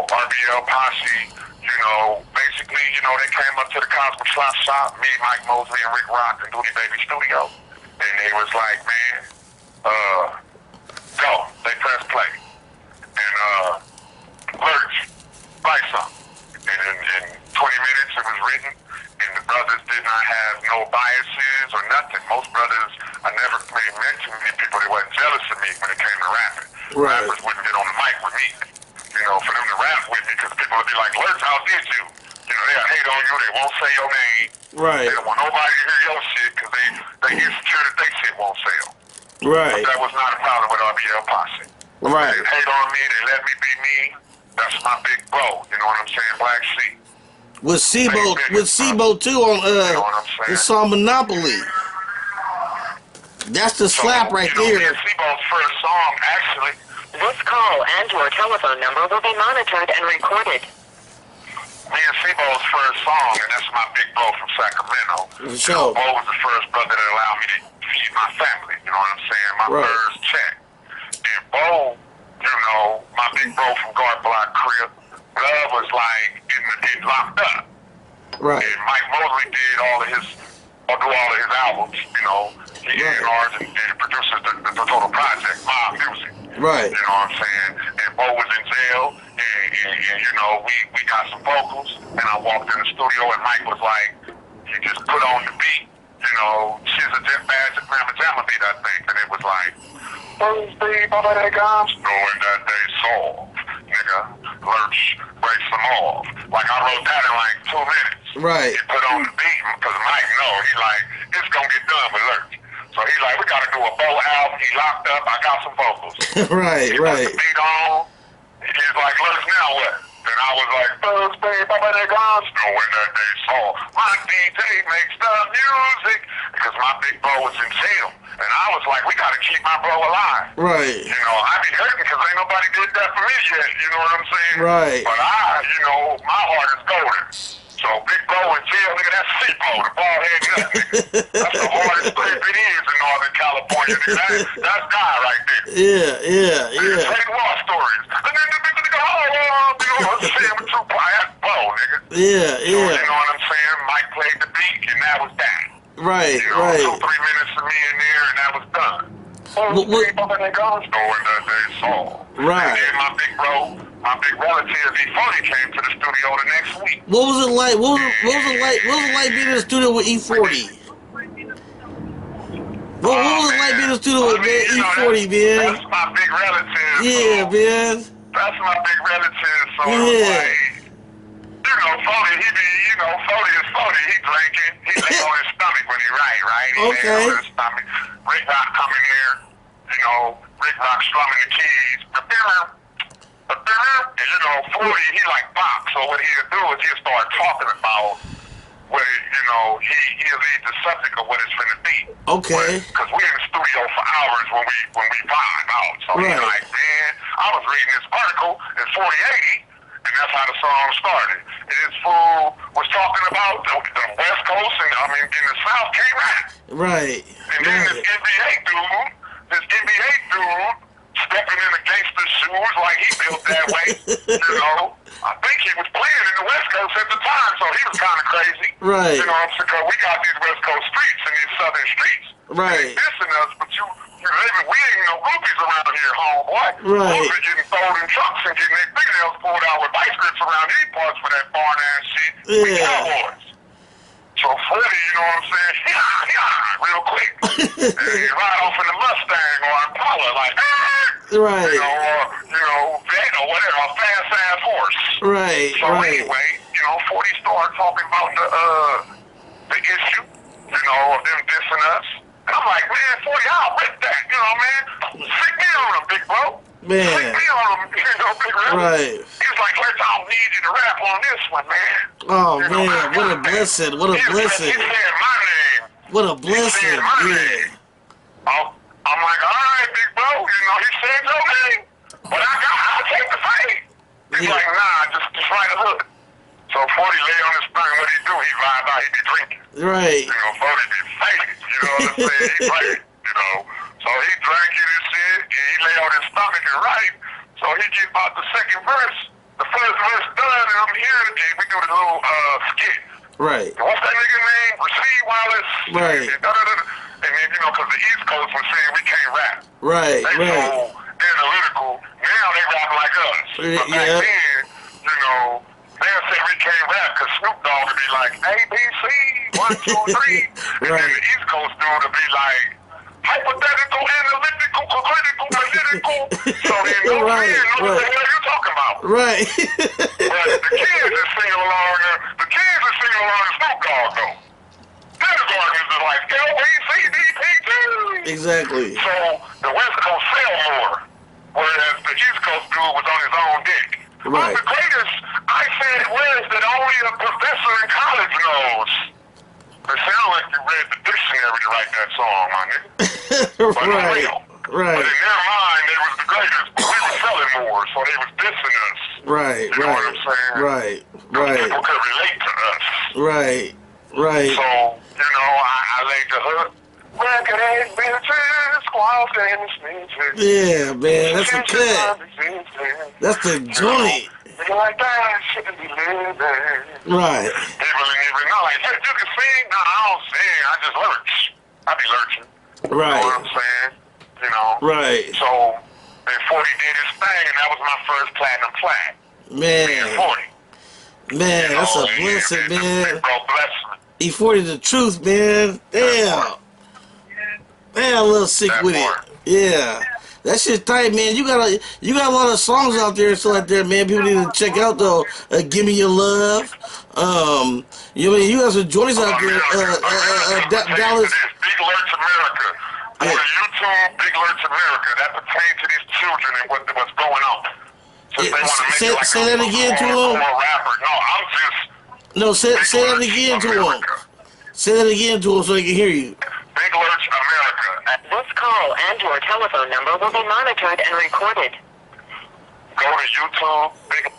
RBL Posse, basically, they came up to the Cosmic Slop Shop, me, Mike Mosley, and Rick Rock, and Dooney Baby Studio, and they was like, man, go. They pressed play. And, Lurch, write something. And in 20 minutes, it was written, and the brothers did not have no biases or nothing. Most brothers, I never made mention to many people that wasn't jealous of me when it came to rapping. Right. Rappers wouldn't get on the mic with me. For them to rap with me, because people would be like, Lurch, how did you? They'll hate on you, they won't say your name. Right. They don't want nobody to hear your shit, because they insecure that they shit won't sell. Right. But that was not a problem with RBL Posse. Right. They hate on me, they let me be me. That's my big bro, you know what I'm saying? Black Sheep. With Sibo too on the song Monopoly. That's the slap right there. Me and Sibo's first song, actually. This call and your telephone number will be monitored and recorded. Me and Sibo's first song, and that's my big bro from Sacramento. Sure. Bo was the first brother that allowed me to feed my family, you know what I'm saying? My first check. And Bo, my big bro from Guard Block Crib, Love was like getting locked up. Right. And Mike Mosley did do all of his albums, he A&Rs and produces the total project, Mob Music. Right. You know what I'm saying? And Bo was in jail, and we got some vocals, and I walked in the studio, and Mike was like, you just put on the beat, she's a Jeff Bad Mamma Jamma beat, I think, and it was like, Thursday, Baba that guns, knowing that they solve, nigga, Lurch, breaks them off. Like, I wrote that in like 2 minutes. Right. He put on the beat, because Mike he like, it's gonna get done with Lurch. So he like, we gotta do a Bo album. He locked up. I got some vocals. Right. He put the beat on. He's like, Lurch, now what? And I was like, Thursday, Baba that guns, knowing that they saw. My DJ makes the music. Because my big bro was in jail. And I was like, we gotta keep my bro alive. Right. I be hurting because ain't nobody did that for me yet. You know what I'm saying? Right. But my heart is golden. So big bro in jail, nigga, that's Sibo, the bald head nut, nigga. That's the hardest clip it is in Northern California, nigga. That's guy right there. Yeah. Take war stories. And then the nigga go, I'm saying with Tupac, that's Bo, nigga. Yeah. So, you know what I'm saying? Mike played the beat, and that was that. Right. 2-3 minutes of me in there, and that was done. Knowing that they saw. Right. And then my big relative, E40 came to the studio the next week. What was it like? What was it like being in the studio with E40? What was it like being in the studio with E40, man? That's my big relative. Yeah, man. That's my big relative. So Foley, he be, Foley is Foley. He drinking. He lay on his stomach when he right? He lay on his stomach. Rick Rock coming here, Rick Rock strumming the keys. And 40, he like box. So what he'll do is he'll start talking about what he'll lead the subject of what it's finna be. Okay. Because we're in the studio for hours when we vibe out. So he's like, man, I was reading this article in 4080, and that's how the song started. And this fool was talking about the West Coast and in the South can't rap. Right. And then this NBA dude stepping in the gangster's shoes like he built that way. I think he was playing in the West Coast at the time, so he was kind of crazy. Right. Because we got these West Coast streets and these Southern streets. Right. They're dissing us, but you living, we ain't no groupies around here, homeboy. Right. We're getting thrown in trucks and getting their fingernails pulled out with vice grips around these parts for that foreign ass shit. We cowboys. So 40, you know what I'm saying? Real quick. And you ride off in the Mustang or Impala, like, right. vet or whatever, a fast ass horse. Right. So anyway, 40 started talking about the issue, of them dissing us. And I'm like, man, 40, I'll rip that, man. Sick me on them, big bro. Man. Sick me on them, big bro. Right. He was like, I don't need you to rap on this one, man. Oh, man, what a blessing. What a blessing. He said my name. What a blessing. He said my name. I'm like, all right, big bro. He said your name. But I'll take the fame. He's like, nah, just just write a hook. So 40 lay on his thing, what he do? He vibe out, he be drinking. Right. You know, 40 be faded, you know what I'm saying? He played, you know. So he drank it and shit, and he lay on his stomach and write. So he get about the second verse. The first verse done, and I'm hearing it, and we do the little skit. Right. And what's that nigga name? Rasheed Wallace. Right. And then, you know, because the East Coast was saying we can't rap. Right, They right. so analytical. Now they rap like us. But back Yeah. then, you know, they'll say we can't rap because Snoop Dogg would be like, A, B, C, 1, 2, 3. And Right. then the East Coast dude would be like, hypothetical, analytical, critical, political. So then no Right, man knows what the right. hell you talking about. Right. But the kids is singing along, the kids is singing along to Snoop Dogg though. His arguments is like L, B, C, D, P, G. Exactly. So the West Coast sell more, whereas the East Coast dude was on his own dick. Right. One of the greatest, I said words that only a professor in college knows. It sounds like you read the dictionary to write that song, my nigga. But not Right. real. Right. But in their mind, they was the greatest. But we were selling more, so they was dissing us. Right. You know what I'm saying? Right. Because Right. people could relate to us. Right. Right. So, you know, I laid the hook. Record ass bitches, squaws and snitches. Yeah, man. That's a cut. That's the joint. Nigga like that shouldn't be living. Right. People didn't even know. Like, hey, you can sing? No, I don't sing. I just lurch. I be lurching. You know what Right. I'm saying? You know? Right. So, and 40 did his thing, and that was my first platinum plaque. Man. 40. Man, that's a You know, blessing, and man. bro, bless me. E40 the truth, man. Damn. Man, I'm a little sick That with it. part. Yeah. That shit tight, man. You got a lot of songs out there and stuff like that, man. People need to check out though. Give Me Your Love. You know, you got some joints out there. Dallas. Big Lurch America. Go to YouTube, Big Lurch America. That pertains to these children and what's going on. Since they want to make it like say that again to him. Rapper. No, I'm just No, say that again to him. America. Say that again to him so he can hear you. Big Lurch America. This call and your telephone number will be monitored and recorded. Go to YouTube, Big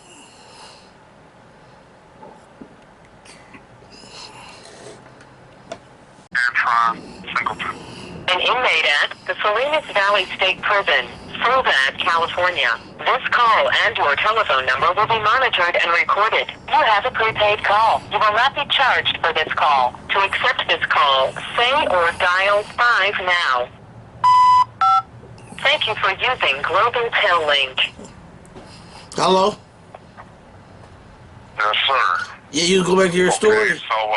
Antron Singleton. An inmate at the Salinas Valley State Prison, Solvat, California. This call and your telephone number will be monitored and recorded. You have a prepaid call. You will not be charged for this call. To accept this call, say or dial 5 now. Thank you for using Global Tel Link. Hello? Yes, sir. Yeah, you go back to your story. Okay, so,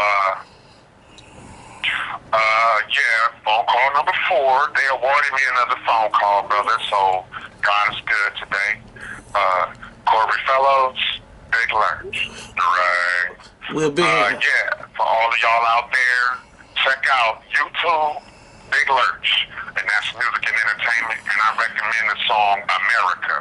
yeah, phone call number 4. They awarded me another phone call, brother, so God is good today. Corey Fellows, Big Lurch. Right. We'll be here. Yeah, for all of y'all out there, check out YouTube, Big Lurch, and that's music and entertainment, and I recommend the song America,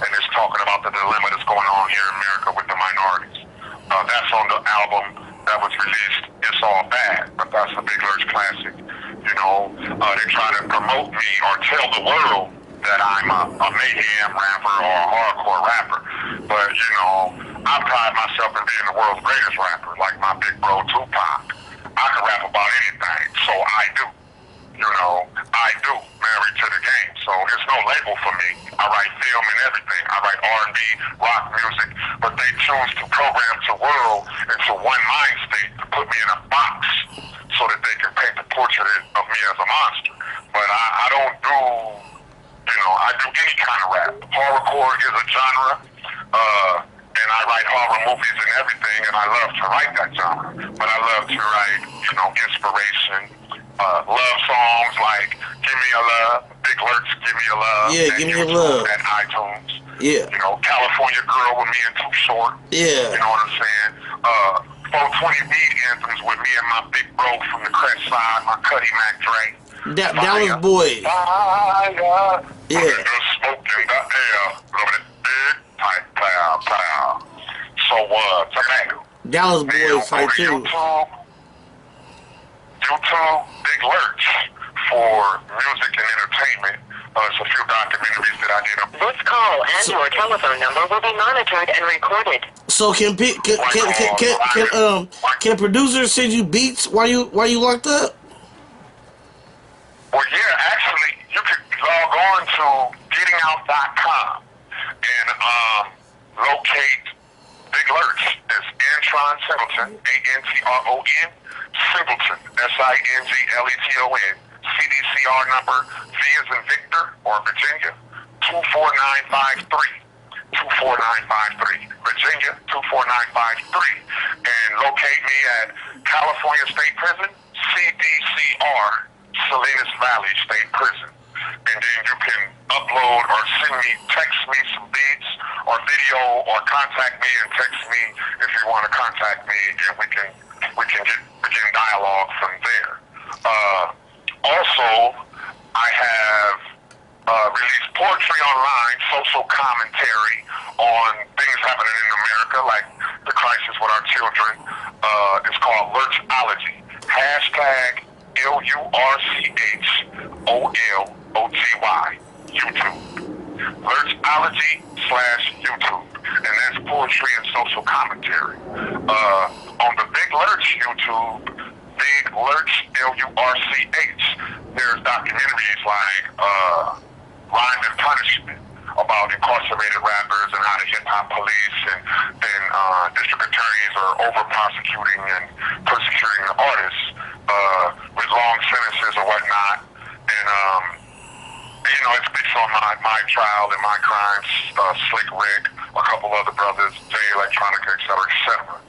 and it's talking about the dilemma that's going on here in America with the minorities. That's on the album that was released, It's All Bad, but that's a Big Lurch classic. You know, they try to promote me or tell the world that I'm a mayhem rapper or a hardcore rapper, but, you know, I pride myself in being the world's greatest rapper, like my big bro Tupac. I can rap about anything, so I do. You know, I do, married to the game, so it's no label for me. I write film and everything. I write R&B, rock music, but they choose to program the world into one mind state to put me in a box so that they can paint the portrait of me as a monster. But I don't do, you know, I do any kind of rap. Horrorcore is a genre, and I write horror movies and everything, and I love to write that genre. But I love to write, you know, inspiration, love songs like Give Me Your Love, Big Lurch, Give Me Your Love. Yeah, Give Me Your Love. And iTunes. Yeah. You know, California Girl with me and Too Short. Yeah. You know what I'm saying? 420 beat anthems with me and my big bro from the Crest side, my Cuddy Mac Dre. Dallas Boys. Fire. Yeah. The smoke in the air. Love it big, tight, pow, pow. So, check it out. Dallas Man, Boys go fight to too. YouTube, Big Lurch for music and entertainment. It's a few documentaries that I did. This call and your telephone number will be monitored and recorded. So can producers send you beats while you locked up? Well, yeah, actually, you could log on to gettingout.com and locate Big Lurch. It's Antron Singleton, A-N-T-R-O-N, Singleton, S-I-N-G-L-E-T-O-N. CDCR number V as in Victor or Virginia 24953. 24953. Virginia 24953. And locate me at California State Prison, CDCR, Salinas Valley State Prison. And then you can upload or text me some beats or video or contact me and text me if you want to contact me, and we can begin dialogue from there. Also, I have released poetry online, social commentary on things happening in America, like the crisis with our children. It's called Lurchology. Hashtag LURCHOLOTY. YouTube. Lurchology/YouTube. And that's poetry and social commentary. On the Big Lurch YouTube, Big Lurch, L-U-R-C-H, there's documentaries like Rhyme and Punishment about incarcerated rappers and how the hip-hop police and district attorneys are over-prosecuting and persecuting the artists with long sentences or whatnot. And, it speaks on my trial and my crimes, Slick Rick, a couple other brothers, J Electronica, et cetera.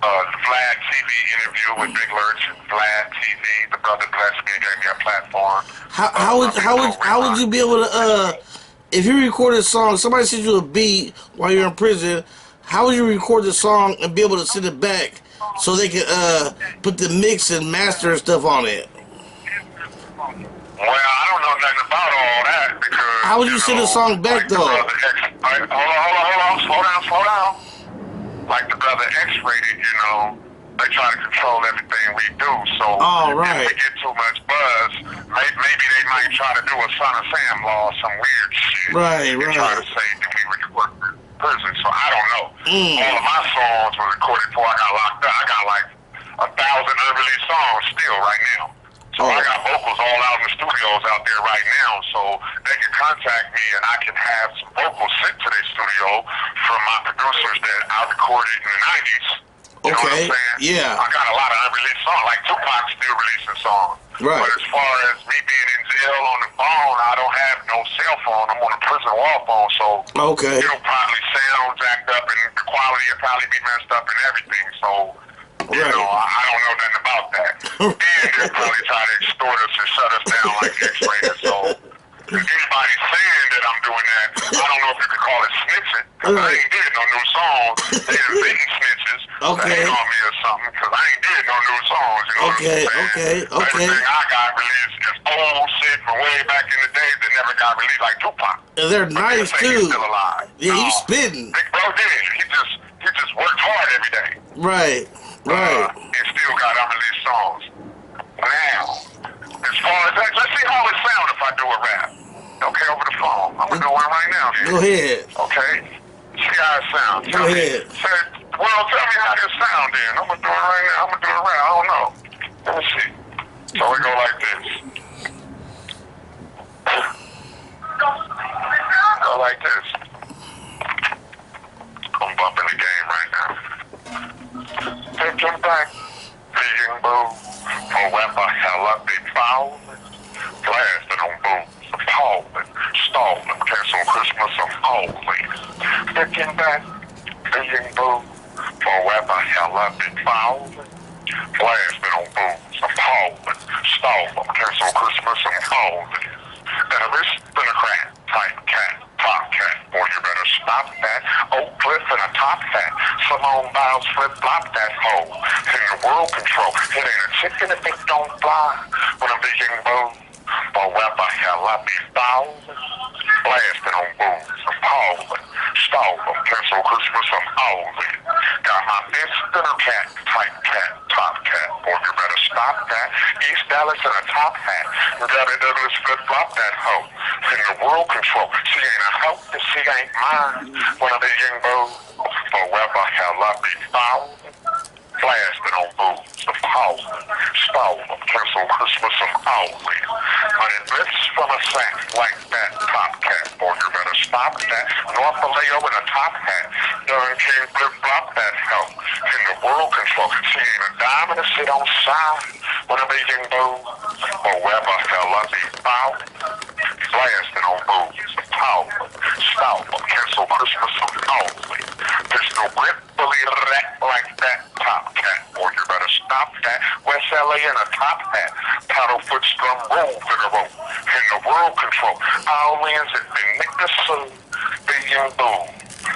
Vlad TV interview with Big Lurch. Vlad TV, the brother blessed me and gave me a platform. How would you be able to if you record a song, somebody sends you a beat while you're in prison, how would you record the song and be able to send it back so they can put the mix and master and stuff on it? Well, I don't know nothing about all that because how would you send a song back though? Hold on, slow down. Like the brother X-rated, they try to control everything we do. So if we get too much buzz, maybe they might try to do a Son of Sam law or some weird shit. Right. Try to say that we record prison. So I don't know. All of my songs were recorded before I got locked up. I got like 1,000 unreleased songs still right now. So I got vocals all out in the studios out there right now, so they can contact me and I can have some vocals sent to their studio from my producers that I recorded in the 90s. You know what I'm saying? Yeah. I got a lot of unreleased songs, like Tupac still releasing songs. Right. But as far as me being in jail on the phone, I don't have no cell phone. I'm on a prison wall phone, so it'll probably sound jacked up and the quality will probably be messed up and everything, so... I don't know nothing about that. And they'll probably try to extort us and shut us down like X-rated. So if anybody's saying that I'm doing that, I don't know if you could call it snitching, because I ain't did no new songs. They're bitten snitches that hate on me or something, because I ain't did no new songs. You know what I'm saying? Everything I got released is old shit from way back in the day that never got released, like Tupac. And they're nice too. He's still alive. Yeah, he's spitting. Big bro did. He just worked hard every day. Right. And still got unreleased songs. Now, as far as that, let's see how it sounds if I do a rap. Okay, over the phone. I'm going to do one right now. Then. Go ahead. Okay? See how it sounds. Go ahead. Well, tell me how this sound then. I'm going to do it right now. I'm going to do it right. I don't know. Let me see. So we go like this. Go like this. I'm bumping the game right now. Taking back, being boo, for wherever hell up they found, blasted on booze, appalling, stalling, cancel Christmas, I'm holy. Taking back, being boo, for wherever hell up they found, blasted on booze, appalling, stalling, cancel Christmas, I'm holy. And a aristocrat type cat, top cat, boy, you better stop that. Oak Cliff and a top hat. Simone Biles flip-flop that hoe. In the world control. It ain't a chicken if it don't fly. When I'm being booed. But wherever hell I be found. Blasting on booze. I'm hauling. Stalling. Cancel Christmas. I'm hauling. Got my fist in a cat. Type cat. Top cat. Boy, you better stop stop that. East Dallas in a top hat. Gabby Douglas flip-flop that hoe. In the world control. She ain't a hoe, and she ain't mine. When I be young boo, forever hell I be found. Blasted on booze, the power, stole, cancel Christmas and Howley. Honey, blips from a sack like that top cat. Boy, you better stop that. North Vallejo in a top hat. Done King flip-flop that hoe. In the world control. She ain't a dime to sit on side. When I be young boo, forever hell I be found. Blasted on booze, the power, stole, cancel Christmas and Howley. There's no grip, bully rat like that top cat. Or you better stop that. West LA in a top hat. Paddle foot strum roll to the rope. In the world control. All lands at the Nickerson. Being boom.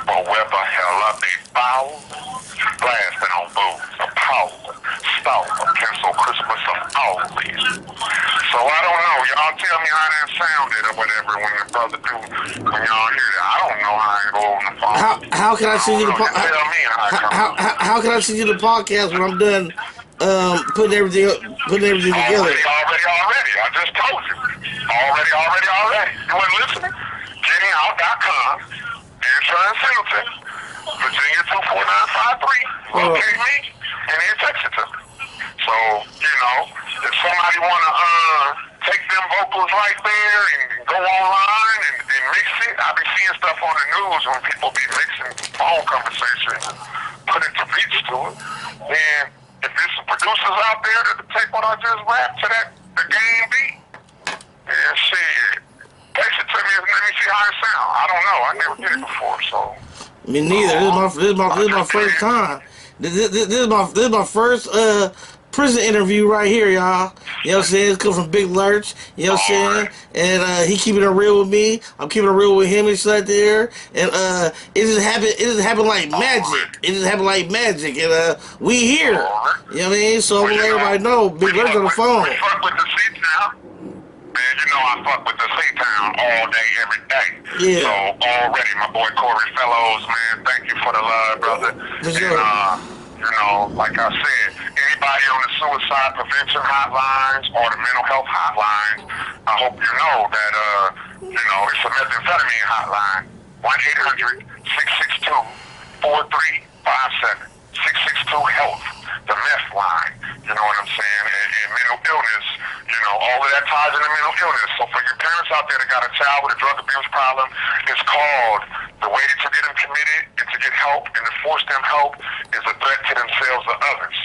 But where the hell I be foul? Blasting on booze. A power. Stop. Cancel Christmas of all these. So I don't know. Y'all tell me how that sounded or whatever when your brother do. When y'all hear that. I don't know how it go on the phone. How can I send you the Tell me how can I send you the podcast when I'm done putting everything together? Already. I just told you. Already. You weren't listening? GettingOut.com. Insurance Singleton. Virginia 24953. Locate me. And then text it to me. So, you know, if somebody want to take them vocals right there and go online and mix it, I be seeing stuff on the news when people be mixing phone conversations and putting the beats to it. And if there's some producers out there that take what I just rapped to the game beat, and shit, text it to me and let me see how it sound. I don't know. I never did it before, so. Me neither. This is my first time. This is my first prison interview right here, y'all. You know what I'm saying? It's coming from Big Lurch. You know what I'm saying? And he keeping it real with me. I'm keeping it real with him and shit there. And it just happened like magic. It just happened like magic. And we here. You know what I mean? So I'm gonna let everybody know Big Lurch on the phone. We fuck with the C-Town. Man, you know I fuck with the C-Town all day, every day. Yeah. So already, my boy Corey Fellows, man, thank you for the love, brother. For sure. And, you know, like I said, anybody on the suicide prevention hotlines or the mental health hotlines, I hope you know that, you know, it's a methamphetamine hotline. 1-800-662-4357. 662-HEALTH. The meth line. You know what I'm saying? And mental illness, you know, all of that ties into mental illness. So for your parents out there that got a child with a drug abuse problem, it's called the way to get them committed and to get help and to force them help is a threat to themselves or others.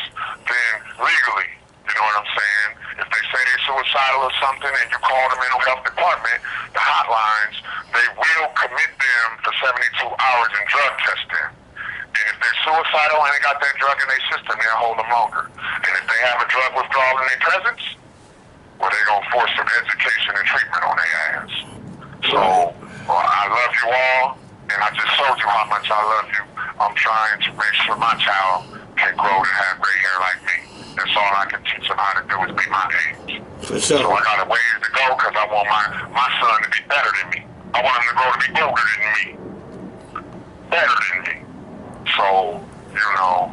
Then legally, you know what I'm saying? If they say they're suicidal or something and you call the mental health department, the hotlines, they will commit them to 72 hours in drug testing. And if they're suicidal and they got that drug in their system, they'll hold them longer. And if they have a drug withdrawal in their presence, well, they're going to force some education and treatment on their ass. So, well, I love you all, and I just showed you how much I love you. I'm trying to make sure my child can grow and have gray hair like me. That's all I can teach him how to do is be my age. For sure. So I got a ways to go because I want my son to be better than me. I want him to grow to be older than me. Better than me. So, you know,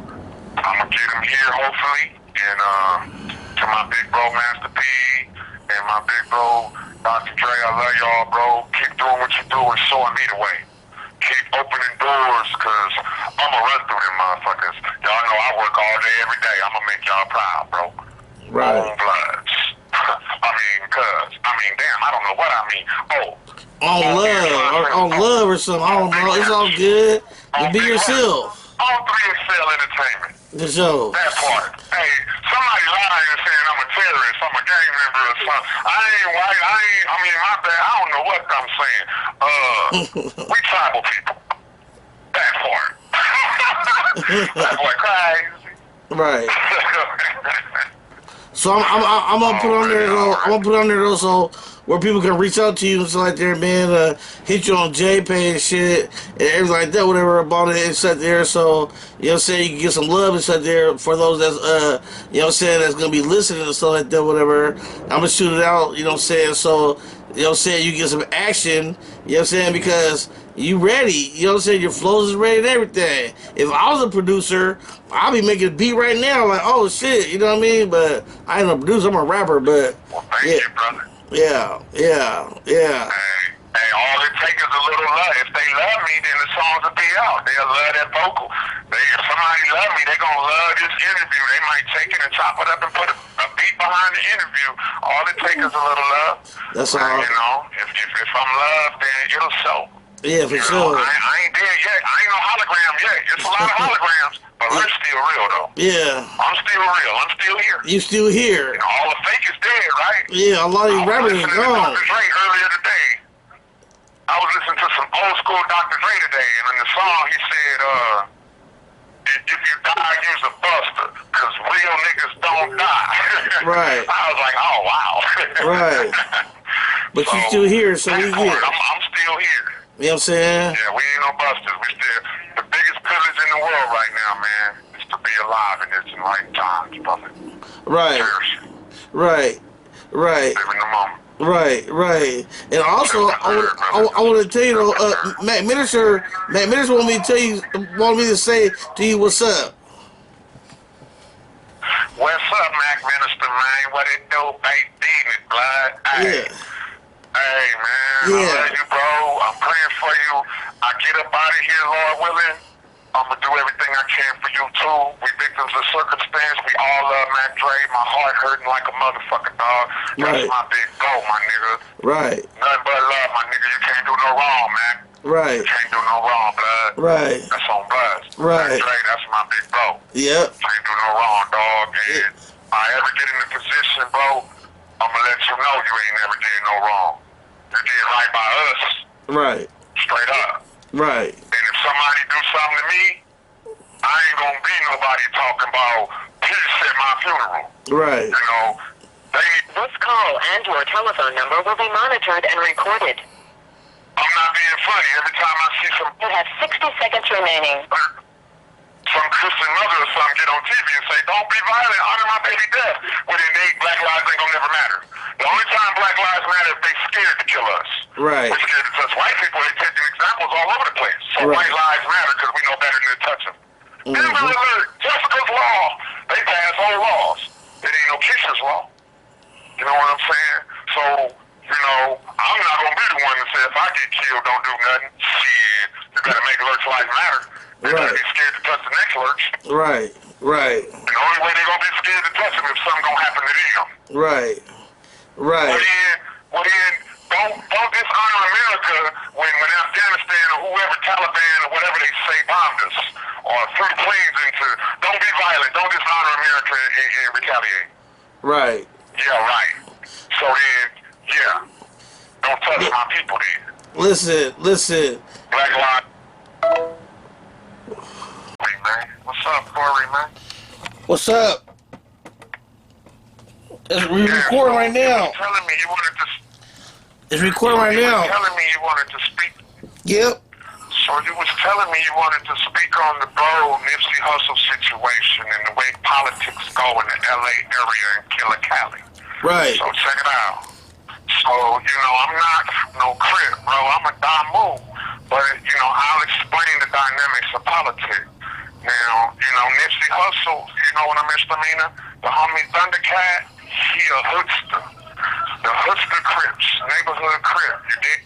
I'm going to get him here, hopefully, and to my big bro, Master P, and my big bro, Dr. Dre, I love y'all, bro. Keep doing what you do and showing me the way. Keep opening doors, because I'm going to run through them motherfuckers. Y'all know I work all day, every day. I'm going to make y'all proud, bro. Right. Own bloods. Damn, I don't know what I mean. On love or something. I don't know. It's all good. Be yourself. On 3XL Entertainment. For sure. That part. Hey, somebody lying and saying I'm a terrorist, I'm a gang member or something. I ain't white, my bad, I don't know what I'm saying. We tribal people. That part. That boy crazy. Right. So I'm gonna put on there though. I'm gonna put on there though, so where people can reach out to you and stuff like that, man. Hit you on JPay and shit and everything like that, whatever about it and stuff there. So you know what I'm saying, you can get some love and stuff there for those that's you know what I'm saying, that's gonna be listening and stuff like that, whatever. I'm gonna shoot it out, you know what I'm saying. So You know what I'm saying? You get some action, you know what I'm saying? Because you ready, you know what I'm saying? Your flows is ready and everything. If I was a producer, I'd be making a beat right now, like, oh shit, you know what I mean? But I ain't a producer, I'm a rapper, but Well, thank yeah. you, brother. Yeah, yeah, yeah. Hey, all it takes is a little love. If they love me, then the songs will be out. They'll love that vocal. If somebody love me, they gonna love this interview. They might take it and chop it up and put a beat behind the interview. All it takes is a little love. That's all. You know, if I'm loved, then it'll show. Yeah, for sure. I ain't dead yet. I ain't no hologram yet. It's a lot of holograms, but I'm still real though. Yeah. I'm still real. I'm still here. You still here? And all the fake is dead, right? Yeah, a lot of these rappers is gone. Dr. Dre earlier today. I was listening to some old school Dr. Dre today, and in the song he said, if you die, use a buster, because real niggas don't die. Right. I was like, oh, wow. Right. But so, you still here, so we here. I'm still here. You know what I'm saying? Yeah, we ain't no busters. We still, the biggest privilege in the world right now, man, is to be alive in this lifetime, brother. Right. Seriously. Right. Right. Live in the moment. Right, right, and also I want to tell you though, Mac Minister want me to say to you what's up. What's up, Mac Minister, man? What it do, baby, blood? Hey, Yeah. Hey, man, I love you, bro. I'm praying for you. I get up out of here, Lord willing. I'm gonna do everything I can for you too. We victims of circumstance. We all love Mac Dre. My heart hurting like a motherfucker, dog. That's my big goal, my nigga. Right. Nothing but love, my nigga. You can't do no wrong, man. Right. You can't do no wrong, blood. Right. That's on blood. Right. Mac Dre, that's my big bro. Yep. Can't do no wrong, dog. And if I ever get in the position, bro, I'm gonna let you know you ain't never did no wrong. You did right by us. Right. Straight up. Right. And if somebody do something to me, I ain't gonna be nobody talking about peace at my funeral. Right. You know, This call and your telephone number will be monitored and recorded. I'm not being funny. Every time I see You have 60 seconds remaining. some Christian mother or something get on TV and say, don't be violent, honor my baby death, well then black lives ain't gonna never matter. The only time black lives matter if they scared to kill us. Right. We're scared to touch white people. They taking examples all over the place. So Right. white lives matter because we know better than to touch them. Amber Alert, Jessica's Law. They pass whole laws. It ain't no Keisha's Law. You know what I'm saying? So, you know, I'm not going to be the one to say if I get killed, don't do nothing. Shit, you got to make Lurch life matter. They got to be scared to touch the next Lurch. Right. Right. And the only way they're going to be scared to touch him if something going to happen to them. Right. Right. Well then, don't dishonor America when Afghanistan or whoever, Taliban or whatever they say bombed us or threw planes into. Don't be violent. Don't dishonor America and retaliate. Right. Yeah, right. So then, yeah, don't touch my people then. Listen. Black lives. Hey, man. What's up, Corey, man? What's up? We're recording right now. You telling me you wanted to. It's recording right now. You telling me you wanted to speak. Yep. So you was telling me you wanted to speak on the borough Nipsey Hussle situation and the way politics go in the LA area and Killer Cali. Right. So check it out. So, you know, I'm not no crip, bro. I'm a Damu. But, you know, I'll explain the dynamics of politics. Now, you know, Nipsey Hussle, you know what I misdemeanor? The homie Thundercat, he a hoodster. The hoodster Crips, neighborhood Crip. You dig?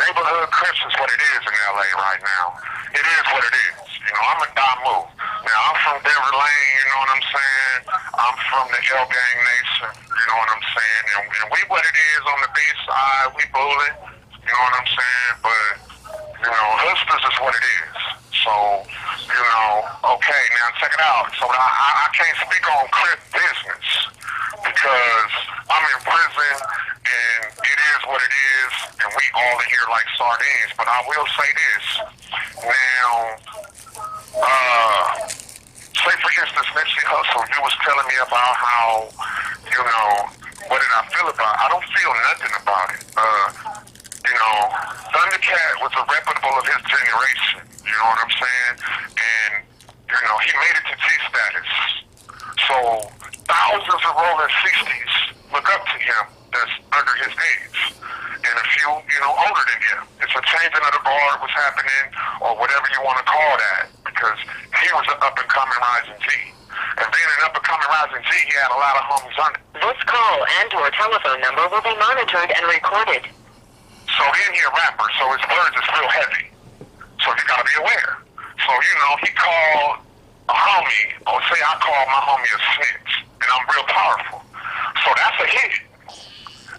Neighborhood Crips is what it is in LA right now. It is what it is. You know, I'm a Damu. Now, I'm from Denver Lane, you know what I'm saying? I'm from the L Gang Nation, you know what I'm saying? And we what it is on the B side, we bullet, you know what I'm saying? But, you know, hoodsters is what it is. So, you know, okay, now check it out. So I can't speak on Crip business because I'm in prison and it is what it is and we all in here like sardines. But I will say this. Now, say for instance, Nipsey Hussle, you was telling me about how, you know, what did I feel about it? I don't feel nothing about it. You know, Thundercat was a reputable of his generation. You know what I'm saying? And, you know, he made it to G status. So thousands of rolling 60s look up to him that's under his age. And it's a changing of the guard was happening, or whatever you want to call that, because he was an up-and-coming rising G. And being an up-and-coming rising G, he had a lot of homies on it. This call and your telephone number will be monitored and recorded. So he a rapper, so his words is real heavy. So you gotta be aware. So, you know, he called a homie, or say I call my homie a snitch, and I'm real powerful. So that's a hit.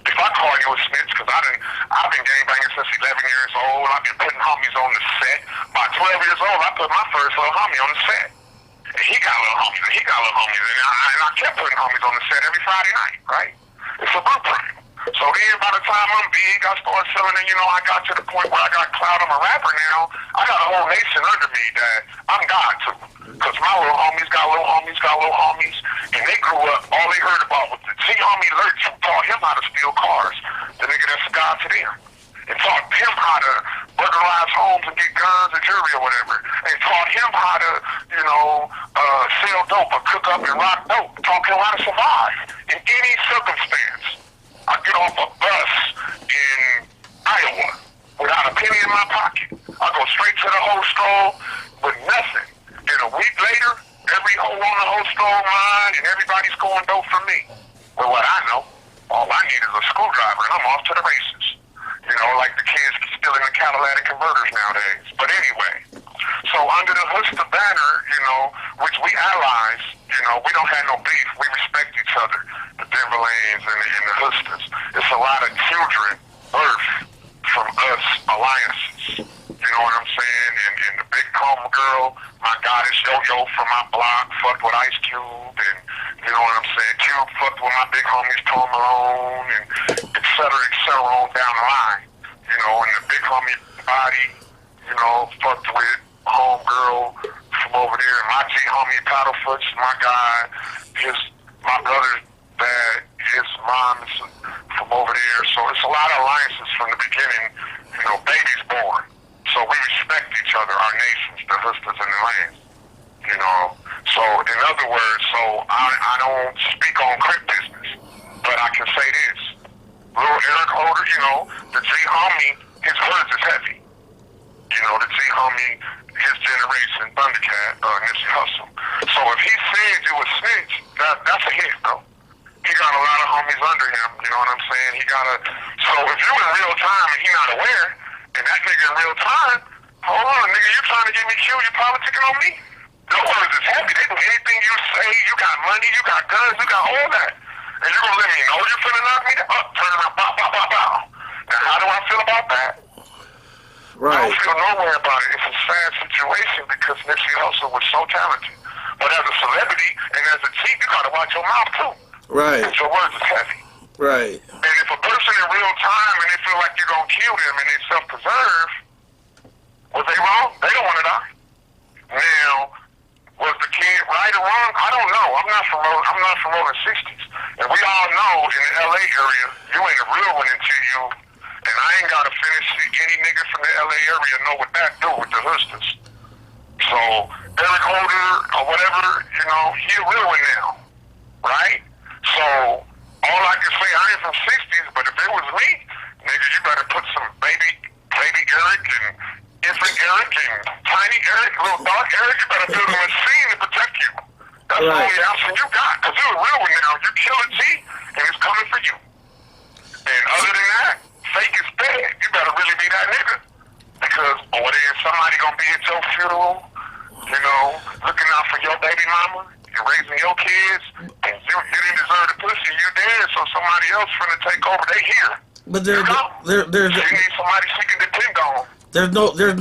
If I call you a snitch, because I've been gangbanging since 11 years old, I've been putting homies on the set. By 12 years old, I put my first little homie on the set. And he got little homies, and I kept putting homies on the set every Friday night, right? It's a blueprint. So then by the time I'm big, I started selling, and, you know, I got to the point where I got clout. I'm a rapper now. I got a whole nation under me that I'm God to. Because my little homies got little homies, and they grew up, all they heard about was the G-homie Lurch, who taught him how to steal cars. The nigga that's a God to them. And taught him how to burglarize homes and get guns and jewelry or whatever. And taught him how to, you know, sell dope or cook up and rock dope. Taught him how to survive in any circumstance. I get off a bus in Iowa without a penny in my pocket. I go straight to the whole store with nothing. And a week later, every hoe on the whole store mine, and everybody's going dope for me. But what I know, all I need is a screwdriver, and I'm off to the races. You know, like the kids still in the catalytic converters nowadays. But anyway, so under the Husta banner, you know, which we allies, you know, we don't have no beef. We respect each other, the Timberlands and the Hustas. It's a lot of children birthed from us alliances. You know what I'm saying? And the big comb girl, my goddess Yo-Yo from my block, fucked with Ice Cube, and you know what I'm saying? Cube fucked with my big homies Tom Malone, and et cetera, on down the line. You know, and the big homie Body, you know, fucked with homegirl from over there. And my G homie Paddlefoot's my guy. My brother's dad, his mom's from over there. So it's a lot of alliances from the beginning. You know, babies born. So we respect each other, our nations, the Hustas and the lands. You know, so in other words, so I don't speak on crip business, but I can say this. Little Eric Holder, you know, the G-homie, his words is heavy. You know, the G-homie, his generation, Thundercat, Nipsey Hussle. So if he said you a snitch, that's a hit, bro. He got a lot of homies under him, you know what I'm saying? So if you in real time and he not aware, and that nigga in real time, hold on, nigga, you trying to get me killed, you politicking on me? No words is heavy. They do anything you say, you got money, you got guns, you got all that. And you're going to let me know you're finna knock me up, turn around, bow, bow, bow, bow. Now, how do I feel about that? Right. I don't feel nowhere about it. It's a sad situation because Nipsey Hussle was so talented. But as a celebrity and as a chief, you got to watch your mouth, too. Right. Because your words is heavy. Right. And if a person in real time and they feel like you're going to kill them and they self-preserve, was they wrong? They don't want to die. Now, was the kid right or wrong? I don't know. I'm not from rolling 60s. And we all know in the LA area, you ain't a real one until you, and I ain't got to finish any nigga from the LA area know what that do with the Hustas. So, Eric Holder or whatever, you know, he a real one now. Right? So, all I can say, I ain't from 60s, but if it was me, nigga, you better put some baby Eric and infant Eric and tiny Eric, little dark Eric, you better build a machine to protect you. That's the only option you got, because you're a real one now. You kill a G, and it's coming for you. And other than that, fake is dead. You better really be that nigga. Because, there's somebody gonna be at your funeral, you know, looking out for your baby mama, and raising your kids, and you didn't deserve the pussy, you dead, so somebody else finna take over. They here. But there's you need somebody she can depend on. There's no it's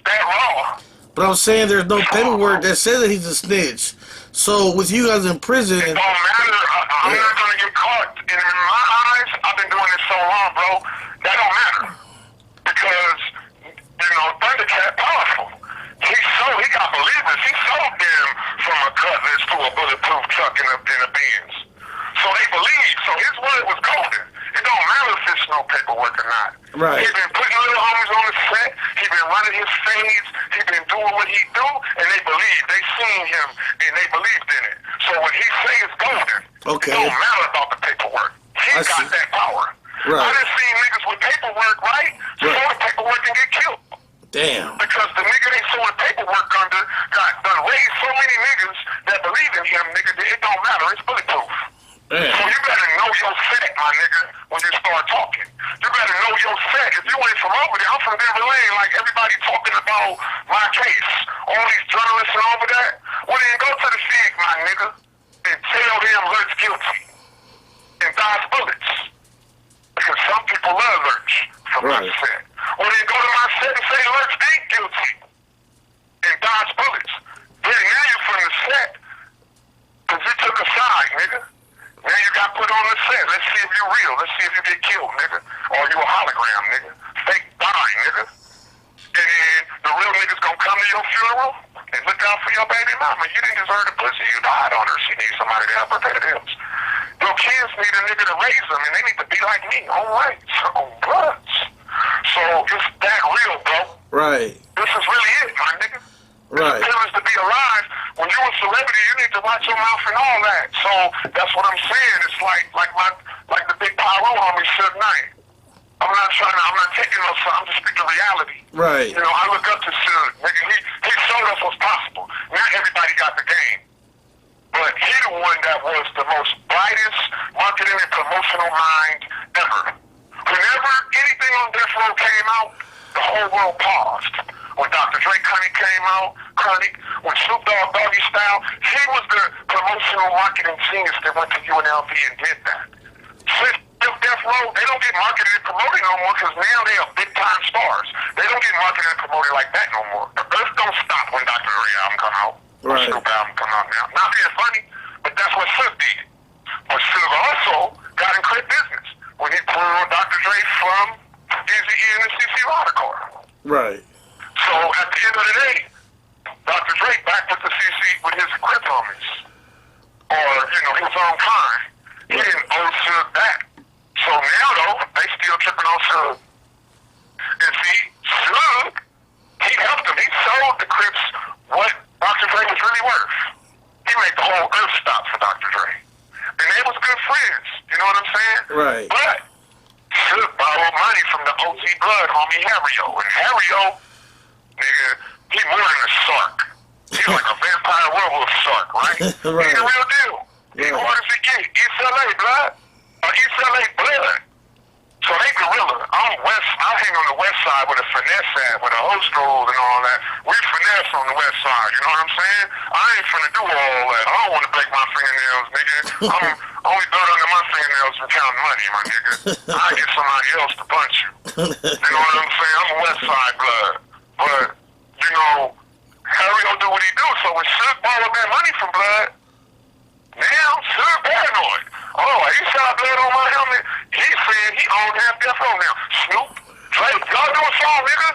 that raw. But I'm saying there's no paperwork that says that he's a snitch. So with you guys in prison, it don't matter. I'm not gonna get caught. And in my eyes, I've been doing this so long, bro. That don't matter because you know Thundercat powerful. He got believers. He sold them from a cutlass to a bulletproof truck in a Benz. So they believe. So his word was golden. It don't matter if it's no paperwork or not. Right. He been putting little homies on the set. He been running his fades. He been doing what he do, and they believe. They seen him, and they believed in it. So when he say it's golden, okay, it don't matter about the paperwork. He got that power. Right. I done seen niggas with paperwork, right? So him, nigga, it don't matter. It's bulletproof. Yeah. So you better know your set, my nigga, when you start talking. You better know your set. If you ain't from over there, I'm from Denver Lane, like everybody talking about my case. All these journalists and all of that. Well, then go to the FIG, my nigga, and tell them Lurch guilty. And dodge bullets. Because some people love Lurch from my set. Well, then go to my set and say Lurch ain't guilty. And dodge bullets. Then now you from the set, because you took a side, nigga. Now you got put on the set. Let's see if you're real. Let's see if you get killed, nigga. Or you a hologram, nigga. Fake dying, nigga. And then the real niggas gonna come to your funeral and look out for your baby mama. You didn't deserve the pussy. You died on her. She needs somebody to help her pay the bills. Your kids need a nigga to raise them, and they need to be like me, on rights, on bloods. So it's that real, bro. Right. This is really it, my nigga. Right. It's a privilege to be alive. When you're a celebrity, you need to watch your mouth and all that. So that's what I'm saying. It's like the big pyro homie Suge Knight. I'm not taking no side. I'm just speaking reality. Right. You know, I look up to Suge. Nigga, he showed us what's possible. Not everybody got the game. But he the one that was the most brightest marketing and promotional mind ever. Whenever anything on Death Row came out, the whole world paused. When Dr. Dre came out, when Snoop Dogg Doggy Style, he was the promotional marketing genius that went to UNLV and did that. Since Death Row, they don't get marketed and promoted no more because now they are big time stars. They don't get marketed and promoted like that no more. The earth don't stop when Dr. Dre album come out. Right. Snoop album come out now. Not being funny, but that's what Suge did. But Suge also got in crib business when he pulled Dr. Dre from Eazy-E and the CC Car. Right. So at the end of the day, Dr. Dre back with the CC with his crib homies. Or, you know, his own kind. He didn't owe Suge back. So now though, they still tripping on Suge. And see, Suge, he helped him. He sold the Crips what Dr. Dre was really worth. He made the whole earth stop for Dr. Dre. And they was good friends. You know what I'm saying? Right. But Suge borrowed money from the OG blood homie Harry-O. And Harry-O, nigga, he more than a shark. He's like a vampire werewolf shark, right? Right. He's the real deal. He Right. hard as he get. East LA blood. East LA blood. So they gorilla. I hang on the west side with a finesse at, with a host roll and all that. We finesse on the west side, you know what I'm saying? I ain't finna do all that. I don't want to break my fingernails, nigga. I'm only blood under my fingernails from counting money, my nigga. I get somebody else to punch you. You know what I'm saying? I'm a west side blood. But, you know, Harry will do what he do. So when Suge borrowed that money from blood, now Suge paranoid. Oh, he shot blood on my helmet. He said he owned half Death Row now. Snoop, Dre, y'all do a song, nigga.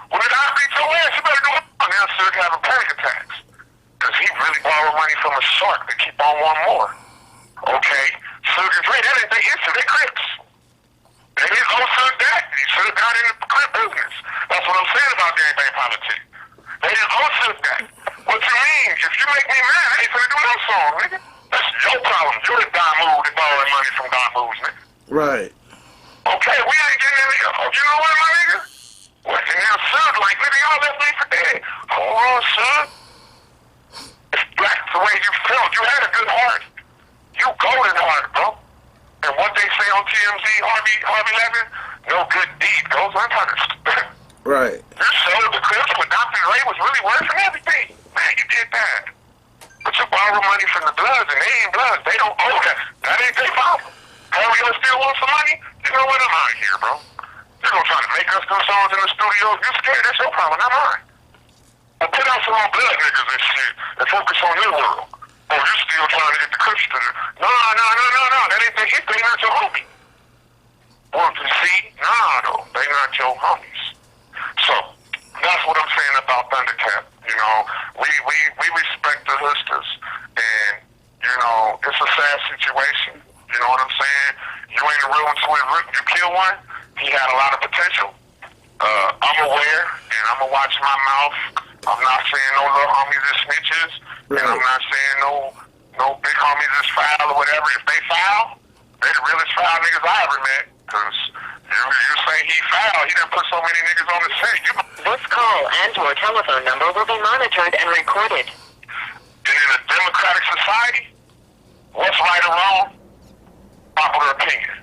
When the guy beats your ass, you better do it. Now Suge having panic attacks. Because he really borrowed money from a shark to keep on one more. Okay? Suge and Dre, that ain't their issue. They Crips. They didn't owe Suge that. He should have got in the Crip business. That's what I'm saying about gangbang politics. They didn't owe Suge that. What you mean? If you make me mad, I ain't finna do no song, nigga. That's your problem. You're the guy move that borrowing money from God moves, nigga. Right. Okay, we ain't getting in here. Oh, you know what, my nigga? What, and now Suge, like, nigga, y'all left me for dead. Hold on, Suge. It's black the way you felt. You had a good heart. You golden heart, bro. And what they say on TMZ, Harvey Levin, no good deed goes unpunished. Right. You sold the Crips when Dr. Dre was really worth everything. Man, you did that. But you borrow money from the Bloods, and they ain't Bloods. They don't owe that. That ain't their problem. Harry still wants some money? You know what? I'm out of here, bro. You're going to try to make us do songs in the studio. If you're scared, that's your problem, not mine. But put out some more Blood niggas and shit and focus on your world. Or you still trying to get the Crips to the... No. That ain't their hit. They not your homie. Well, you see? Though. They not your homies. So, that's what I'm saying about Thundercat. You know, we respect the hustlers, and, you know, it's a sad situation. You know what I'm saying? You ain't a real until you kill one. He had a lot of potential. I'm aware, and I'm going to watch my mouth. I'm not saying no little homies is snitches, and I'm not saying no big homies is foul or whatever. If they foul, they the realest foul niggas I ever met, because you say he foul, he done put so many niggas on the set. This call and your telephone number will be monitored and recorded. And in a democratic society, what's right or wrong? Popular opinion.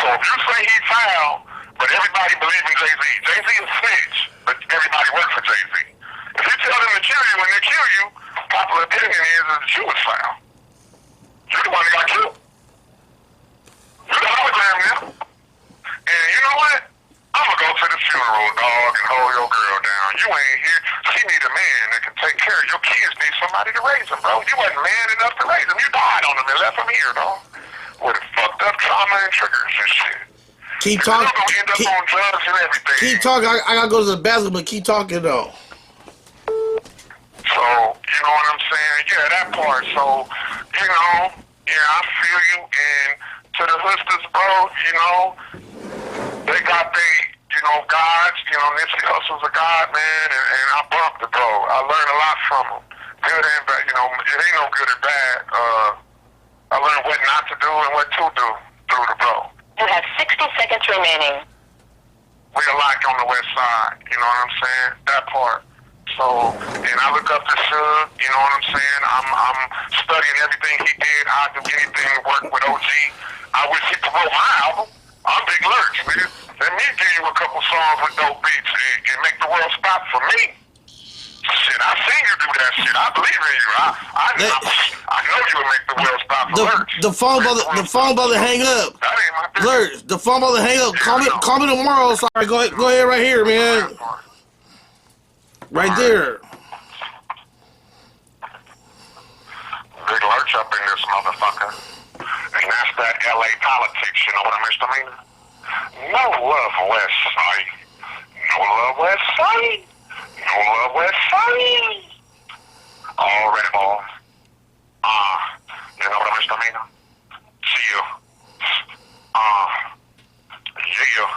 So if you say he foul, but everybody believes in Jay-Z, Jay-Z is snitch, but everybody works for Jay-Z. If you tell them to kill you when they kill you, popular opinion is that you was foul. You're the one that got killed. You're the hologram now. And you know what? I'm gonna go to the funeral, dog, and hold your girl down. You ain't here. She need a man that can take care of your kids. Need somebody to raise them, bro. You wasn't man enough to raise them. You died on them and left them here, dog. With fucked up trauma and triggers and shit. Keep talking. End up on drugs and everything. Keep talking. I gotta go to the bathroom, but keep talking though. So, you know what I'm saying? Yeah, that part. So, you know, yeah, I feel you. And to the hustlers, bro, you know, they got gods. You know, Nipsey Hussle's a god, man, and I bumped it, bro. I learned a lot from him. Good and bad. You know, it ain't no good or bad. I learned what not to do and what to do through the bro. You have 60 seconds remaining. We alike on the west side, you know what I'm saying? That part. So, and I look up to Suge, you know what I'm saying? I'm studying everything he did. I'd do anything to work with OG. I wish he promote my album. I'm Big Lurch, nigga. Let me give you a couple songs with dope beats and make the world stop for me. Shit, I seen you do that shit. I believe in you. I know you would make the world stop for Lurch. The phone about to hang up. That ain't my business. Lurch, the phone about to hang up. Call me tomorrow. Sorry, go ahead right here, man. Right there. Big Lurch up in this motherfucker. And that's that LA politics, you know what I misdemeanor? No love West Side. No love West Side. No love West Side. Already, boy. You know what I misdemeanor? See you. Yeah.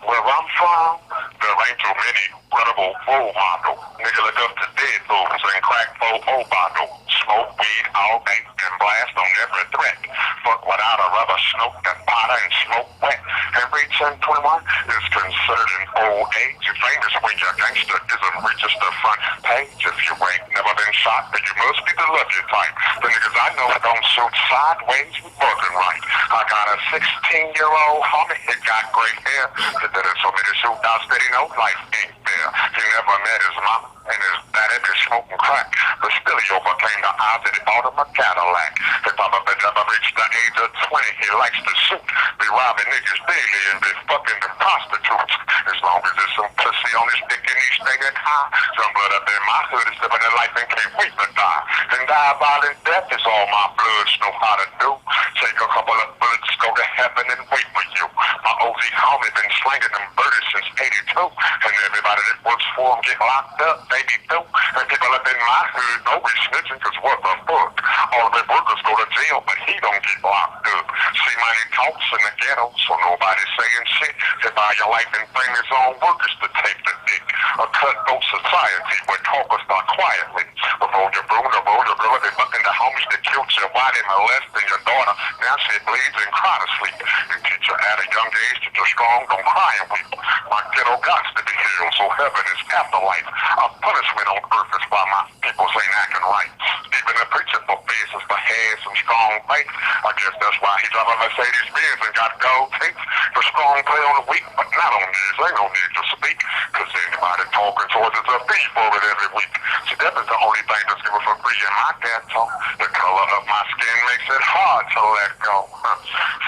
Where I'm from, there ain't too many credible role models. Nigga look up to dead fools and crack for bottle. Smoke weed all day and blast on every threat. Fuck without a rubber, smoke that powder and smoke wet. Every 1021 is considered an old age. You're famous when your gangsterism reaches the front page. If you ain't never been shot, then you must be the lucky type. The niggas I know don't shoot sideways with bugging right. I got a 16-year-old homie that got gray hair. That did so many shootouts that he know life ain't there. He never met his mama and his daddy been smoking crack. But still he overcame the odds that he bought him a Cadillac. If Papa never reached the age of 20, he likes to shoot. Be robbing niggas daily and be fucking the prostitutes. As long as there's some pussy on his dick and he's staying high. Some blood up in my hood is living a life and can't wait to die. And die violent death is all my bloods know how to do. Take a couple of bullets, go to heaven and wait for you. My OG homie been slinging them birdies since 82. And everybody that works for him get locked up, baby too. And people up in my hood know we snitching cause what the fuck. All of their workers go to jail, but he don't get locked up. See, money talks in the ghetto, so nobody's saying shit. They buy your life and bring his own workers to take the dick. A cutthroat society where talkers start quietly. Before you broom, the roll, your girl, they fucking the homies that killed your wife and molesting your daughter. Now she bleeds and cry to sleep. And teach her at a young age that you're strong, don't cry and weep. My ghetto gots to be healed, so heaven is afterlife. Our punishment on earth is why my people ain't acting right. Even the preacher for business but had some strong faith. I guess that's why he drive a Mercedes Benz and got gold teeth. The strong play on the weak, but not on these. Ain't no need to speak, cause anybody talking towards us a fee for it every week. See, that is the only thing that's given for free in my dad talk. The color of my skin makes it hard to let go.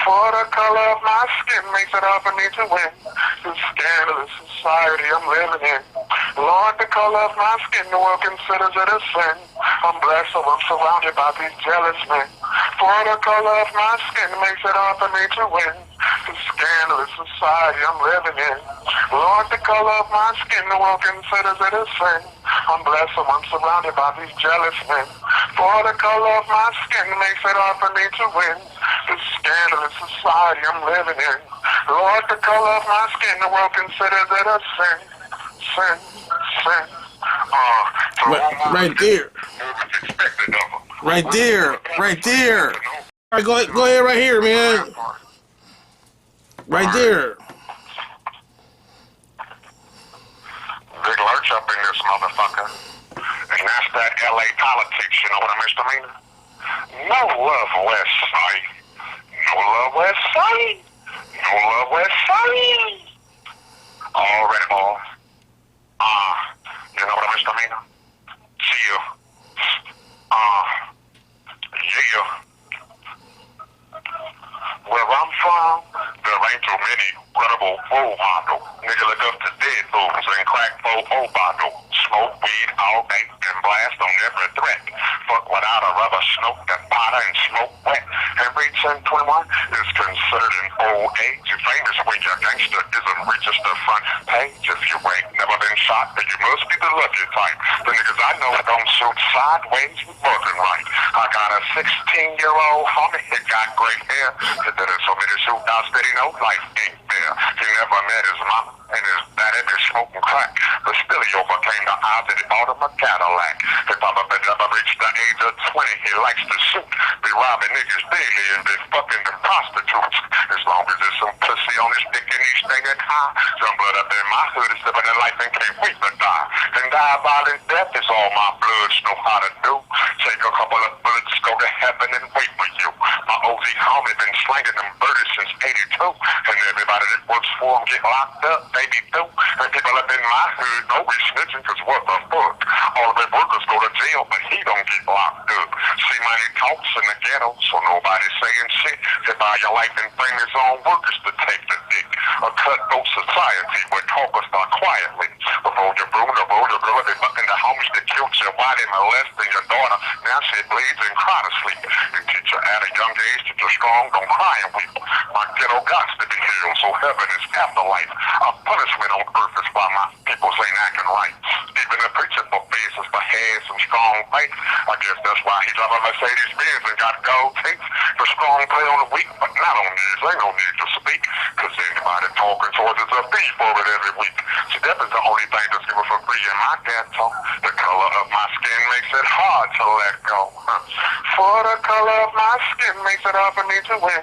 For the color of my skin makes it hard for me to win. This scandalous society I'm living in. Lord, the color of my skin, the world considers it a sin. I'm blessed, so I'm surrounded by these jealous men. For the color of my skin makes it hard for me to win. This scandalous society I'm living in. Lord, the color of my skin, the world considers it a sin. I'm blessed, so I'm surrounded by these jealous men. For the color of my skin makes it hard for me to win. This scandalous society I'm living in. Lord, the color of my skin, the world considers it a sin. Sin, sin. Right there. Right there. Right there. All right, go ahead right here, man. Right there. Big Lurch up in this motherfucker. And And that's that LA politics, you know what I misdemeanor? No love, West Side. No love, West Side. No love, West Side. Already, boy. You know what I misdemeanor? See you. Yeah. Where I'm from, there ain't too many credible role models. Nigga look up to dead fools and crack for old bottle. Smoke weed all day and blast on every threat. Fuck without a rubber, smoke that powder and smoke wet. And reach 21 is considered an old age. You're famous when your gangsterism reaches the front page. If you ain't never been shot, then you must be the lucky type. The niggas I know don't shoot sideways with working right. I got a 16-year-old homie that got great hair. He did it so many shootouts that he know life ain't fair. He never met his mama and his daddy been smoking crack. But still he overcame the odds that he bought him a Cadillac. If Papa never reached the age of 20, he likes to shoot. Be robbing niggas daily and be fucking the prostitutes. As long as there's some pussy on his dick and he's staying high. Some blood up in my hood is living a life and can't wait to die. And die violent death is all my bloods know how to do. Take a couple of bullets, go to heaven and wait for you. My OG homie been slinging them birdies since 82. And everybody that works for him get locked up, baby too. And people up in my hood know we snitching cause what the fuck. All of their workers go to jail, but he don't get locked up. See money talks in the ghetto, so nobody's saying shit. They buy your life and bring his own workers to take the dick. A cutthroat society where talkers start quietly. Before you brood or roll your girl, they fucking the homies that killed your body, molesting your daughter. Now she bleeds and cry to sleep. You teach her at a young age that you're strong, don't cry and weep. My ghetto gots to be healed, so heaven is afterlife. A punishment on earth is why my peoples ain't acting right. Even the preacher for faces for heads and strong faith. I guess that's why he drive a Mercedes Benz and got gold teeth. The strong play on the weak, but not on these. Ain't no need to speak, cause anybody talking towards us a fee for it every week. See, that is the only thing that's given for free in my ghetto. The color of my skin makes it hard to let go. For the color of my skin makes it hard for me to win.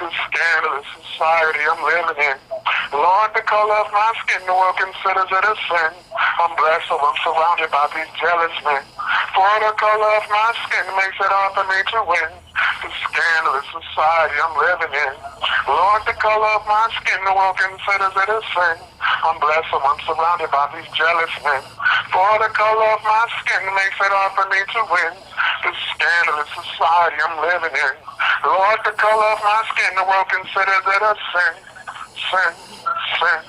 The scandalous society I'm living in. Lord, the color of my skin, the world considers it a sin. I'm blessed, so I'm surrounded by these jealous men. For the color of my skin makes it hard for me to win. The scandalous society I'm living in. Lord, the color of my skin, the world considers it a sin. I'm blessed, so I'm surrounded by these jealous men. For the color of my skin makes it hard for me to win. The scandalous society I'm living in. Lord, the color of my skin, the world considers it a sin. Sin, sin.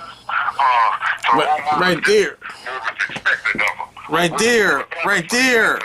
Right there. Right there. Right there.